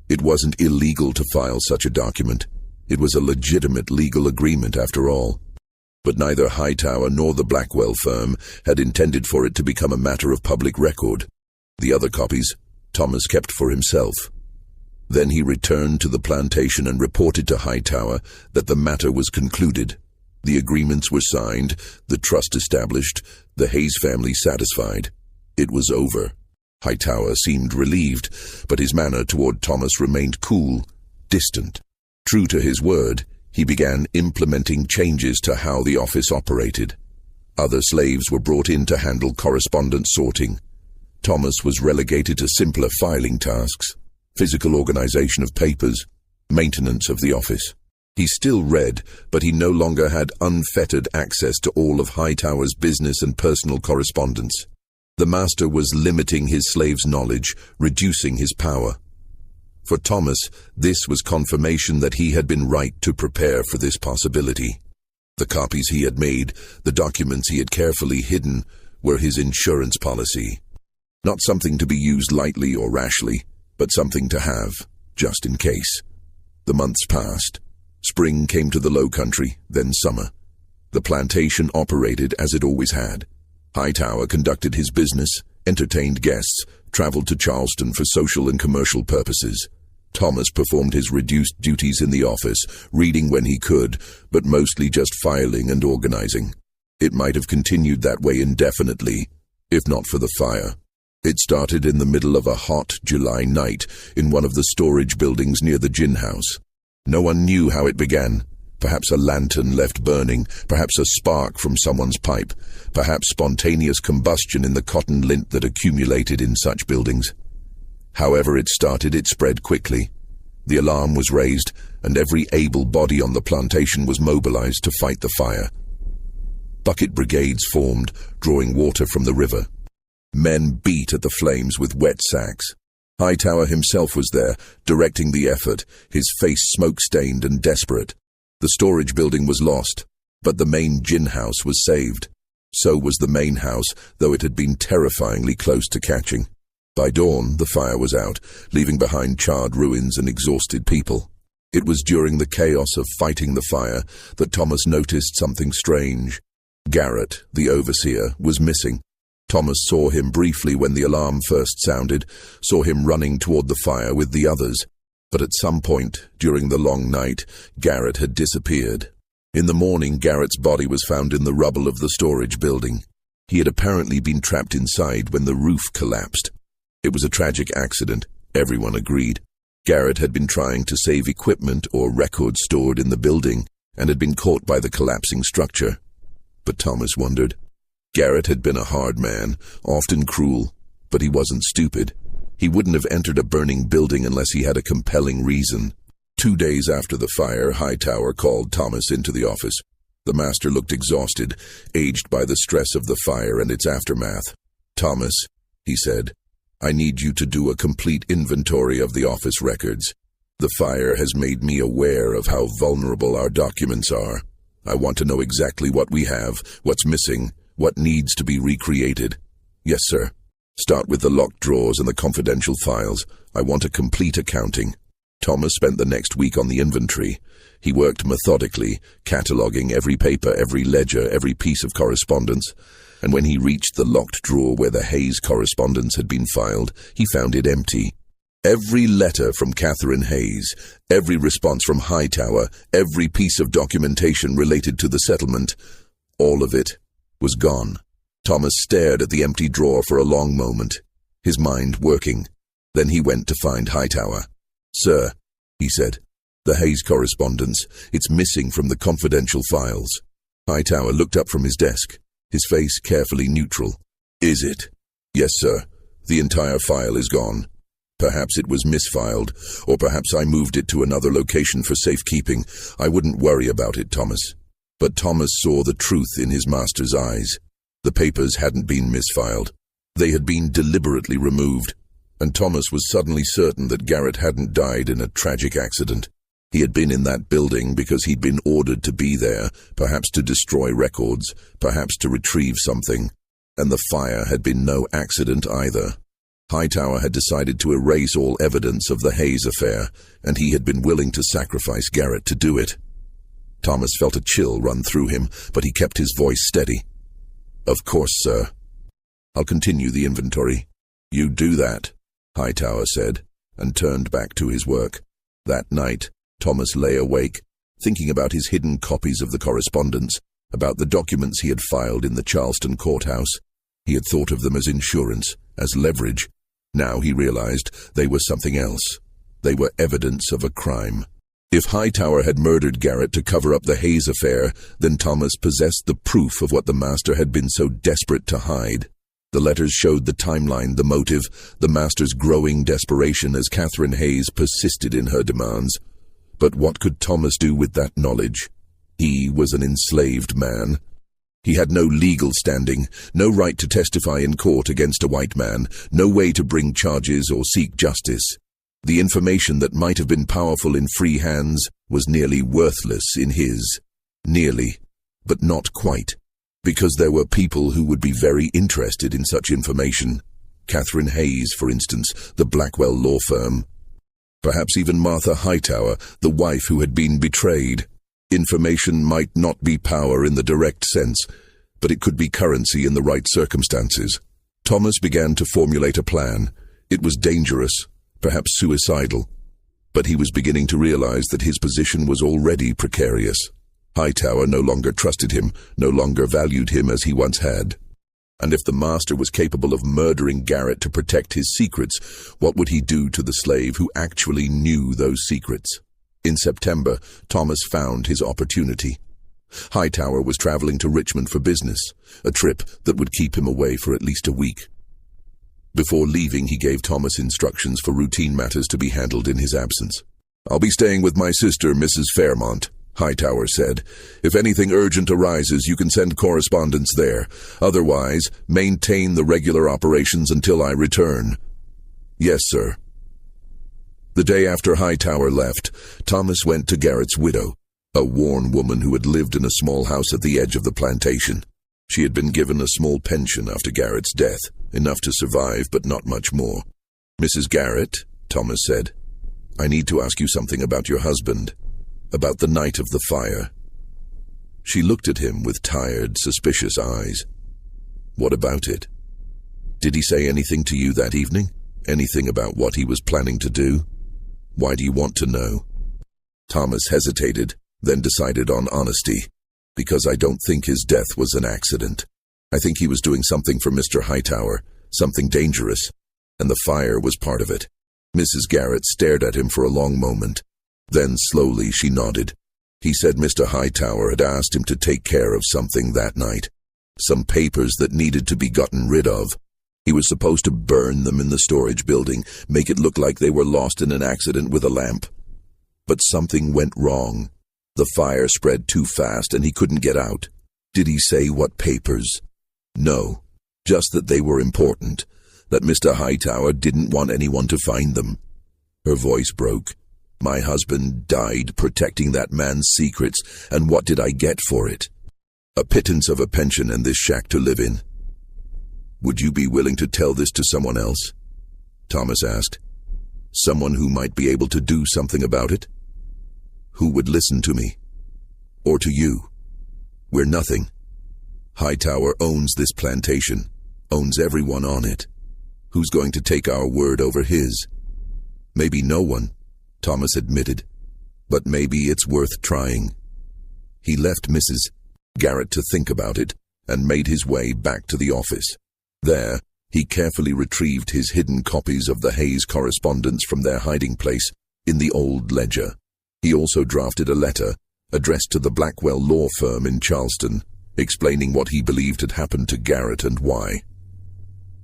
Speaker 1: It wasn't illegal to file such a document. It was a legitimate legal agreement after all. But neither Hightower nor the Blackwell firm had intended for it to become a matter of public record. The other copies Thomas kept for himself. Then he returned to the plantation and reported to Hightower that the matter was concluded. The agreements were signed, the trust established, the Hayes family satisfied. It was over. Hightower seemed relieved, but his manner toward Thomas remained cool, distant. True to his word, he began implementing changes to how the office operated. Other slaves were brought in to handle correspondence sorting. Thomas was relegated to simpler filing tasks, physical organization of papers, maintenance of the office. He still read, but he no longer had unfettered access to all of Hightower's business and personal correspondence. The master was limiting his slave's knowledge, reducing his power. For Thomas, this was confirmation that he had been right to prepare for this possibility. The copies he had made, the documents he had carefully hidden, were his insurance policy. Not something to be used lightly or rashly, but something to have, just in case. The months passed. Spring came to the low country, then summer. The plantation operated as it always had. Hightower conducted his business, entertained guests, traveled to Charleston for social and commercial purposes. Thomas performed his reduced duties in the office, reading when he could, but mostly just filing and organizing. It might have continued that way indefinitely, if not for the fire. It started in the middle of a hot July night in one of the storage buildings near the gin house. No one knew how it began. Perhaps a lantern left burning, perhaps a spark from someone's pipe, perhaps spontaneous combustion in the cotton lint that accumulated in such buildings. However it started, it spread quickly. The alarm was raised, and every able body on the plantation was mobilized to fight the fire. Bucket brigades formed, drawing water from the river. Men beat at the flames with wet sacks. Hightower himself was there, directing the effort, his face smoke-stained and desperate. The storage building was lost, but the main gin house was saved. So was the main house, though it had been terrifyingly close to catching. By dawn, the fire was out, leaving behind charred ruins and exhausted people. It was during the chaos of fighting the fire that Thomas noticed something strange. Garrett, the overseer, was missing. Thomas saw him briefly when the alarm first sounded, saw him running toward the fire with the others. But at some point, during the long night, Garrett had disappeared. In the morning, Garrett's body was found in the rubble of the storage building. He had apparently been trapped inside when the roof collapsed. It was a tragic accident, everyone agreed. Garrett had been trying to save equipment or records stored in the building and had been caught by the collapsing structure. But Thomas wondered. Garrett had been a hard man, often cruel, but he wasn't stupid. He wouldn't have entered a burning building unless he had a compelling reason. 2 days after the fire, Hightower called Thomas into the office. The master looked exhausted, aged by the stress of the fire and its aftermath. "Thomas," he said, "I need you to do a complete inventory of the office records. The fire has made me aware of how vulnerable our documents are. I want to know exactly what we have, what's missing, what needs to be recreated." "Yes, sir. Start with the locked drawers and the confidential files. I want a complete accounting." Thomas spent the next week on the inventory. He worked methodically, cataloging every paper, every ledger, every piece of correspondence. And when he reached the locked drawer where the Hayes correspondence had been filed, he found it empty. Every letter from Catherine Hayes, every response from Hightower, every piece of documentation related to the settlement, all of it was gone. Thomas stared at the empty drawer for a long moment, his mind working. Then he went to find Hightower. "Sir," he said, "the Hayes correspondence, it's missing from the confidential files." Hightower looked up from his desk, his face carefully neutral. "Is it?" "Yes, sir. The entire file is gone. Perhaps it was misfiled, or perhaps I moved it to another location for safekeeping. I wouldn't worry about it, Thomas." But Thomas saw the truth in his master's eyes. The papers hadn't been misfiled. They had been deliberately removed, and Thomas was suddenly certain that Garrett hadn't died in a tragic accident. He had been in that building because he'd been ordered to be there, perhaps to destroy records, perhaps to retrieve something. And the fire had been no accident either. Hightower had decided to erase all evidence of the Hayes affair, and he had been willing to sacrifice Garrett to do it. Thomas felt a chill run through him, but he kept his voice steady. "Of course, sir. I'll continue the inventory." "You do that," Hightower said, and turned back to his work. That night, Thomas lay awake, thinking about his hidden copies of the correspondence, about the documents he had filed in the Charleston courthouse. He had thought of them as insurance, as leverage. Now he realized they were something else. They were evidence of a crime. If Hightower had murdered Garrett to cover up the Hayes affair, then Thomas possessed the proof of what the master had been so desperate to hide. The letters showed the timeline, the motive, the master's growing desperation as Catherine Hayes persisted in her demands. But what could Thomas do with that knowledge? He was an enslaved man. He had no legal standing, no right to testify in court against a white man, no way to bring charges or seek justice. The information that might have been powerful in free hands was nearly worthless in his. Nearly, but not quite. Because there were people who would be very interested in such information. Catherine Hayes, for instance, the Blackwell law firm. Perhaps even Martha Hightower, the wife who had been betrayed. Information might not be power in the direct sense, but it could be currency in the right circumstances. Thomas began to formulate a plan. It was dangerous, perhaps suicidal, but he was beginning to realize that his position was already precarious. Hightower no longer trusted him, no longer valued him as he once had. And if the master was capable of murdering Garrett to protect his secrets, what would he do to the slave who actually knew those secrets? In September, Thomas found his opportunity. Hightower was traveling to Richmond for business, a trip that would keep him away for at least a week. Before leaving, he gave Thomas instructions for routine matters to be handled in his absence. "I'll be staying with my sister, Mrs. Fairmont," Hightower said. "If anything urgent arises, you can send correspondence there. Otherwise, maintain the regular operations until I return." "Yes, sir." The day after Hightower left, Thomas went to Garrett's widow, a worn woman who had lived in a small house at the edge of the plantation. She had been given a small pension after Garrett's death, enough to survive but not much more. "Mrs. Garrett," Thomas said, "I need to ask you something about your husband, about the night of the fire." She looked at him with tired, suspicious eyes. "What about it? Did he say anything to you that evening? Anything about what he was planning to do? Why do you want to know?" Thomas hesitated, then decided on honesty. "Because I don't think his death was an accident. I think he was doing something for Mr. Hightower, something dangerous, and the fire was part of it." Mrs. Garrett stared at him for a long moment. Then slowly she nodded. "He said Mr. Hightower had asked him to take care of something that night. Some papers that needed to be gotten rid of. He was supposed to burn them in the storage building, make it look like they were lost in an accident with a lamp. But something went wrong. The fire spread too fast and he couldn't get out." "Did he say what papers?" "No, just that they were important, that Mr. Hightower didn't want anyone to find them." Her voice broke. "My husband died protecting that man's secrets, and what did I get for it? A pittance of a pension and this shack to live in." "Would you be willing to tell this to someone else?" Thomas asked. "Someone who might be able to do something about it? Who would listen to me? Or to you? We're nothing. Hightower owns this plantation, owns everyone on it. Who's going to take our word over his?" "Maybe no one," Thomas admitted, "but maybe it's worth trying." He left Mrs. Garrett to think about it and made his way back to the office. There, he carefully retrieved his hidden copies of the Hayes correspondence from their hiding place in the old ledger. He also drafted a letter addressed to the Blackwell law firm in Charleston, explaining what he believed had happened to Garrett and why.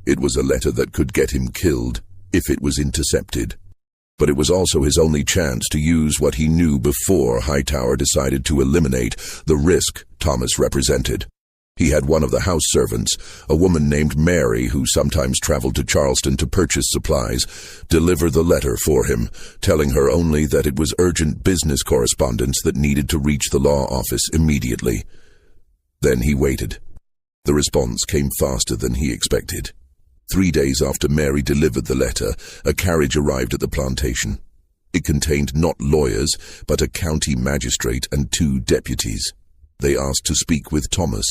Speaker 1: It was a letter that could get him killed if it was intercepted. But it was also his only chance to use what he knew before Hightower decided to eliminate the risk Thomas represented. He had one of the house servants, a woman named Mary who sometimes traveled to Charleston to purchase supplies, deliver the letter for him, telling her only that it was urgent business correspondence that needed to reach the law office immediately. Then he waited. The response came faster than he expected. 3 days after Mary delivered the letter, a carriage arrived at the plantation. It contained not lawyers, but a county magistrate and 2 deputies. They asked to speak with Thomas.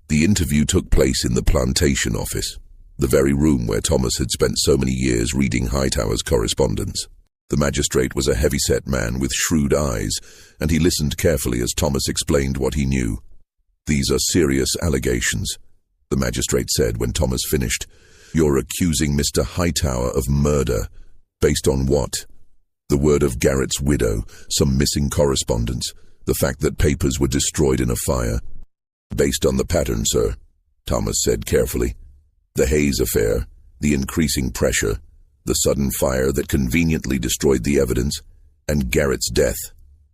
Speaker 1: The interview took place in the plantation office, the very room where Thomas had spent so many years reading Hightower's correspondence. The magistrate was a heavy-set man with shrewd eyes, and he listened carefully as Thomas explained what he knew. "These are serious allegations," the magistrate said when Thomas finished. "You're accusing Mr. Hightower of murder. Based on what?" "The word of Garrett's widow, some missing correspondence, the fact that papers were destroyed in a fire." "Based on the pattern, sir," Thomas said carefully. "The Hayes affair, the increasing pressure, the sudden fire that conveniently destroyed the evidence, and Garrett's death.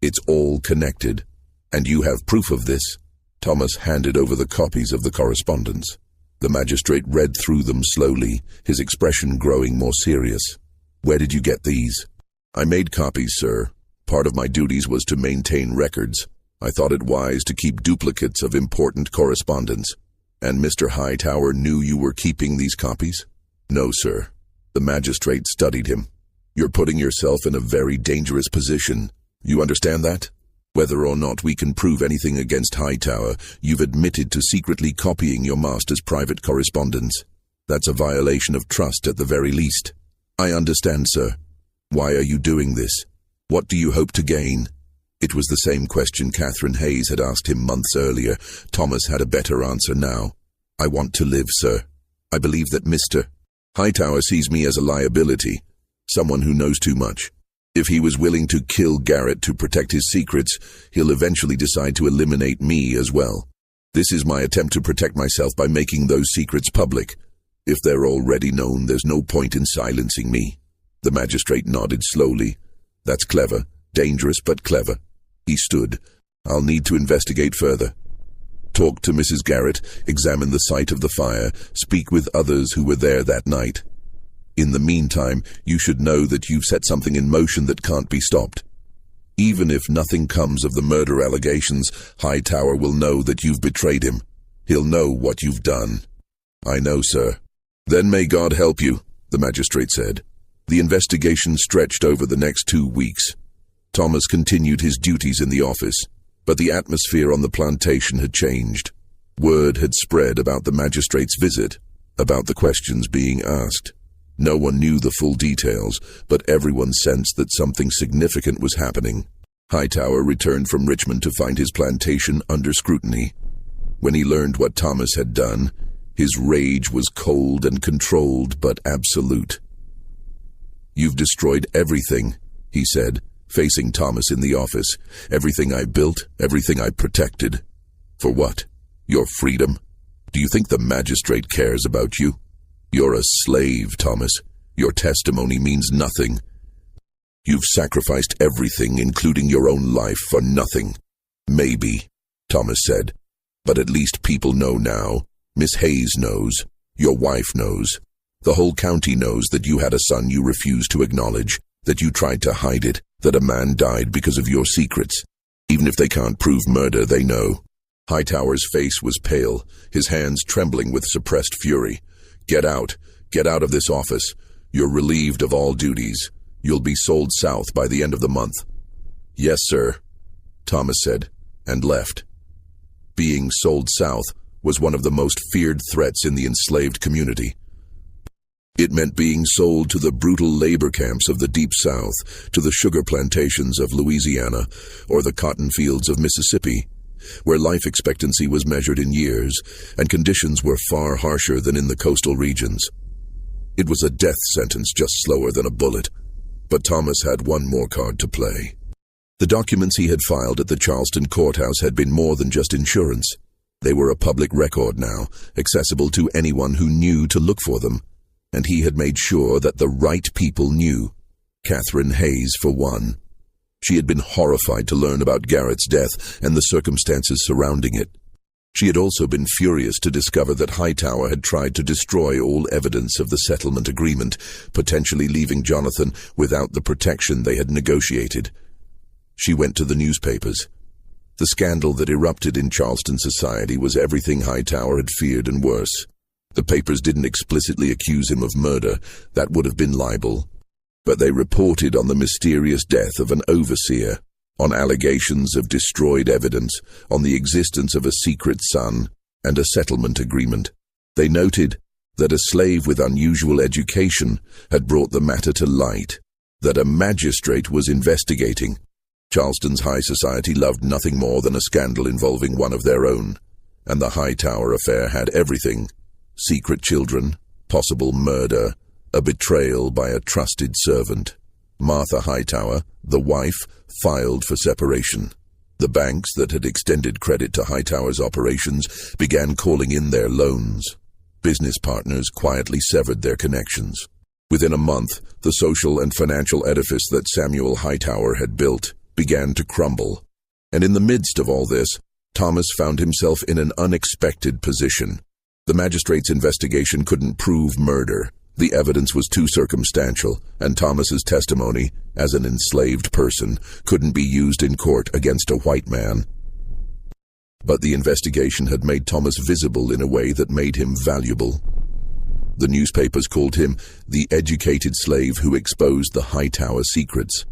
Speaker 1: It's all connected. And you have proof of this." Thomas handed over the copies of the correspondence. The magistrate read through them slowly, his expression growing more serious. "Where did you get these?" "I made copies, sir. Part of my duties was to maintain records. I thought it wise to keep duplicates of important correspondence." "And Mr. Hightower knew you were keeping these copies?" "No, sir." The magistrate studied him. "You're putting yourself in a very dangerous position. You understand that? Whether or not we can prove anything against Hightower, you've admitted to secretly copying your master's private correspondence. That's a violation of trust at the very least." "I understand, sir. Why are you doing this? What do you hope to gain?" It was the same question Catherine Hayes had asked him months earlier. Thomas had a better answer now. "I want to live, sir. I believe that Mr. Hightower sees me as a liability, someone who knows too much. If he was willing to kill Garrett to protect his secrets, he'll eventually decide to eliminate me as well. This is my attempt to protect myself by making those secrets public. If they're already known, there's no point in silencing me." The magistrate nodded slowly. "That's clever. Dangerous but clever." He stood, I'll need to investigate further. Talk to Mrs. Garrett, examine the site of the fire, speak with others who were there that night. In the meantime, you should know that you've set something in motion that can't be stopped. Even if nothing comes of the murder allegations, Hightower will know that you've betrayed him. He'll know what you've done." "I know, sir." "Then may God help you," the magistrate said. The investigation stretched over the next 2 weeks. Thomas continued his duties in the office, but the atmosphere on the plantation had changed. Word had spread about the magistrate's visit, about the questions being asked. No one knew the full details, but everyone sensed that something significant was happening. Hightower returned from Richmond to find his plantation under scrutiny. When he learned what Thomas had done, his rage was cold and controlled but absolute. "You've destroyed everything," he said, facing Thomas in the office. "Everything I built, everything I protected. For what? Your freedom? Do you think the magistrate cares about you? You're a slave, Thomas. Your testimony means nothing. You've sacrificed everything, including your own life, for nothing." "Maybe," Thomas said, "but at least people know now. Miss Hayes knows. Your wife knows. The whole county knows that you had a son you refused to acknowledge, that you tried to hide it, that a man died because of your secrets. Even if they can't prove murder, they know." Hightower's face was pale, his hands trembling with suppressed fury. Get out of this office. You're relieved of all duties. You'll be sold south by the end of the month." "Yes, sir," Thomas said, and left. Being sold south was one of the most feared threats in the enslaved community. It meant being sold to the brutal labor camps of the Deep South, to the sugar plantations of Louisiana, or the cotton fields of Mississippi, where life expectancy was measured in years, and conditions were far harsher than in the coastal regions. It was a death sentence just slower than a bullet, but Thomas had one more card to play. The documents he had filed at the Charleston courthouse had been more than just insurance. They were a public record now, accessible to anyone who knew to look for them, and he had made sure that the right people knew. Catherine Hayes, for one. She had been horrified to learn about Garrett's death and the circumstances surrounding it. She had also been furious to discover that Hightower had tried to destroy all evidence of the settlement agreement, potentially leaving Jonathan without the protection they had negotiated. She went to the newspapers. The scandal that erupted in Charleston society was everything Hightower had feared and worse. The papers didn't explicitly accuse him of murder. That would have been libel. But they reported on the mysterious death of an overseer, on allegations of destroyed evidence, on the existence of a secret son, and a settlement agreement. They noted that a slave with unusual education had brought the matter to light, that a magistrate was investigating. Charleston's high society loved nothing more than a scandal involving one of their own, and the Hightower affair had everything: secret children, possible murder, a betrayal by a trusted servant. Martha Hightower, the wife, filed for separation. The banks that had extended credit to Hightower's operations began calling in their loans. Business partners quietly severed their connections. Within a month, the social and financial edifice that Samuel Hightower had built began to crumble. And in the midst of all this, Thomas found himself in an unexpected position. The magistrate's investigation couldn't prove murder. The evidence was too circumstantial, and Thomas's testimony, as an enslaved person, couldn't be used in court against a white man. But the investigation had made Thomas visible in a way that made him valuable. The newspapers called him the educated slave who exposed the Hightower secrets.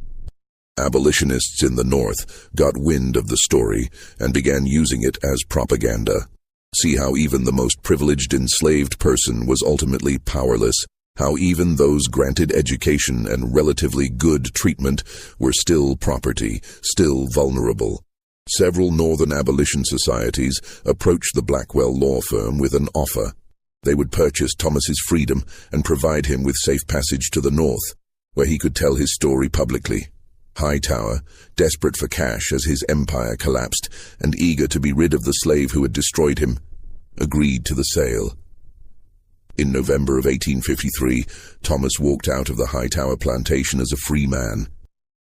Speaker 1: Abolitionists in the North got wind of the story and began using it as propaganda. See how even the most privileged enslaved person was ultimately powerless, how even those granted education and relatively good treatment were still property, still vulnerable. Several northern abolition societies approached the Blackwell law firm with an offer. They would purchase Thomas's freedom and provide him with safe passage to the North, where he could tell his story publicly. Hightower, desperate for cash as his empire collapsed and eager to be rid of the slave who had destroyed him, agreed to the sale. In November of 1853, Thomas walked out of the Hightower plantation as a free man.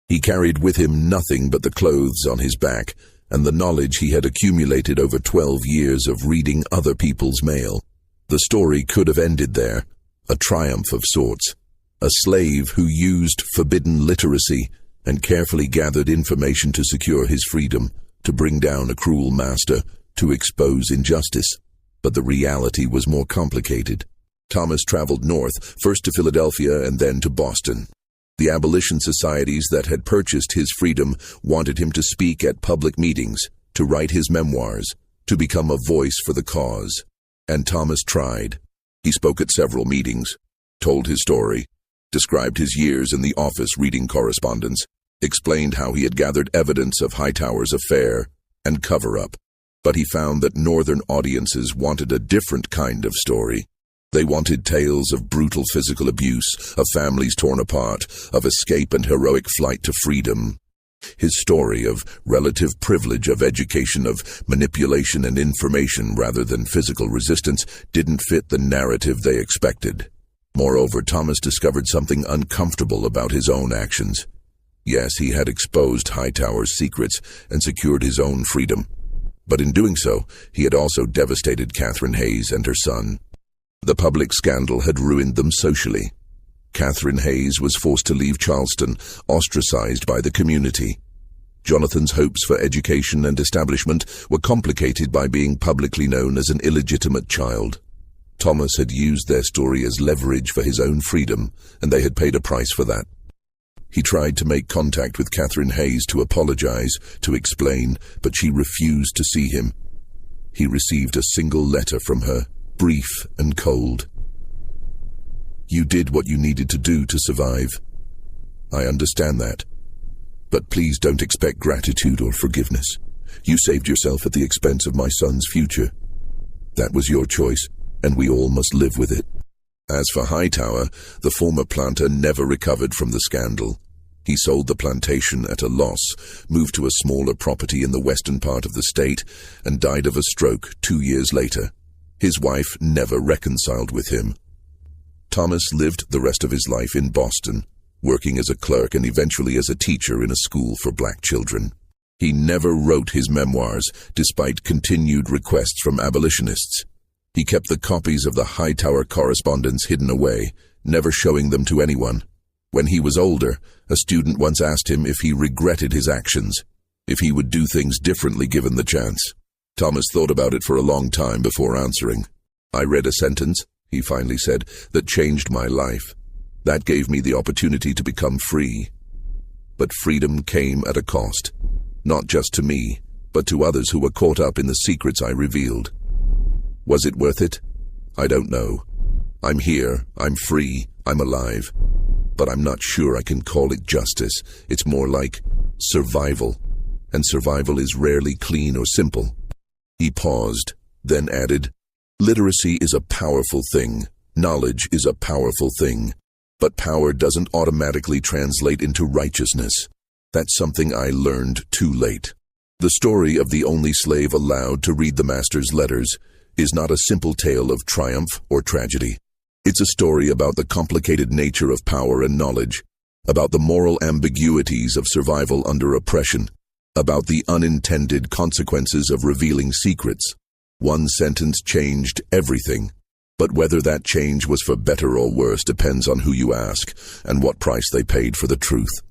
Speaker 1: He carried with him nothing but the clothes on his back and the knowledge he had accumulated over 12 years of reading other people's mail. The story could have ended there, a triumph of sorts. A slave who used forbidden literacy and carefully gathered information to secure his freedom, to bring down a cruel master, to expose injustice. But the reality was more complicated. Thomas traveled north, first to Philadelphia and then to Boston. The abolition societies that had purchased his freedom wanted him to speak at public meetings, to write his memoirs, to become a voice for the cause. And Thomas tried. He spoke at several meetings, told his story, described his years in the office reading correspondence, explained how he had gathered evidence of Hightower's affair and cover-up. But he found that northern audiences wanted a different kind of story. They wanted tales of brutal physical abuse, of families torn apart, of escape and heroic flight to freedom. His story of relative privilege, of education, of manipulation and information rather than physical resistance didn't fit the narrative they expected. Moreover, Thomas discovered something uncomfortable about his own actions. Yes, he had exposed Hightower's secrets and secured his own freedom. But in doing so, he had also devastated Catherine Hayes and her son. The public scandal had ruined them socially. Catherine Hayes was forced to leave Charleston, ostracized by the community. Jonathan's hopes for education and establishment were complicated by being publicly known as an illegitimate child. Thomas had used their story as leverage for his own freedom, and they had paid a price for that. He tried to make contact with Catherine Hayes to apologize, to explain, but she refused to see him. He received a single letter from her, brief and cold. "You did what you needed to do to survive. I understand that. But please don't expect gratitude or forgiveness. You saved yourself at the expense of my son's future. That was your choice, and we all must live with it." As for Hightower, the former planter never recovered from the scandal. He sold the plantation at a loss, moved to a smaller property in the western part of the state, and died of a stroke 2 years later. His wife never reconciled with him. Thomas lived the rest of his life in Boston, working as a clerk and eventually as a teacher in a school for black children. He never wrote his memoirs, despite continued requests from abolitionists. He kept the copies of the Hightower correspondence hidden away, never showing them to anyone. When he was older, a student once asked him if he regretted his actions, if he would do things differently given the chance. Thomas thought about it for a long time before answering. "I read a sentence," he finally said, "that changed my life. That gave me the opportunity to become free. But freedom came at a cost, not just to me, but to others who were caught up in the secrets I revealed. Was it worth it? I don't know. I'm here, I'm free, I'm alive. But I'm not sure I can call it justice. It's more like survival. And survival is rarely clean or simple." He paused, then added, "Literacy is a powerful thing. Knowledge is a powerful thing. But power doesn't automatically translate into righteousness. That's something I learned too late." The story of the only slave allowed to read the master's letters is not a simple tale of triumph or tragedy. It's a story about the complicated nature of power and knowledge, about the moral ambiguities of survival under oppression, about the unintended consequences of revealing secrets. One sentence changed everything, but whether that change was for better or worse depends on who you ask and what price they paid for the truth.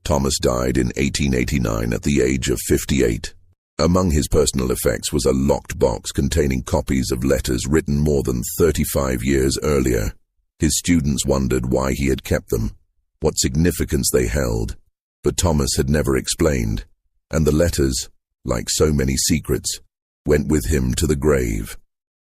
Speaker 1: Thomas died in 1889 at the age of 58. Among his personal effects was a locked box containing copies of letters written more than 35 years earlier. His students wondered why he had kept them, what significance they held, but Thomas had never explained, and the letters, like so many secrets, went with him to the grave.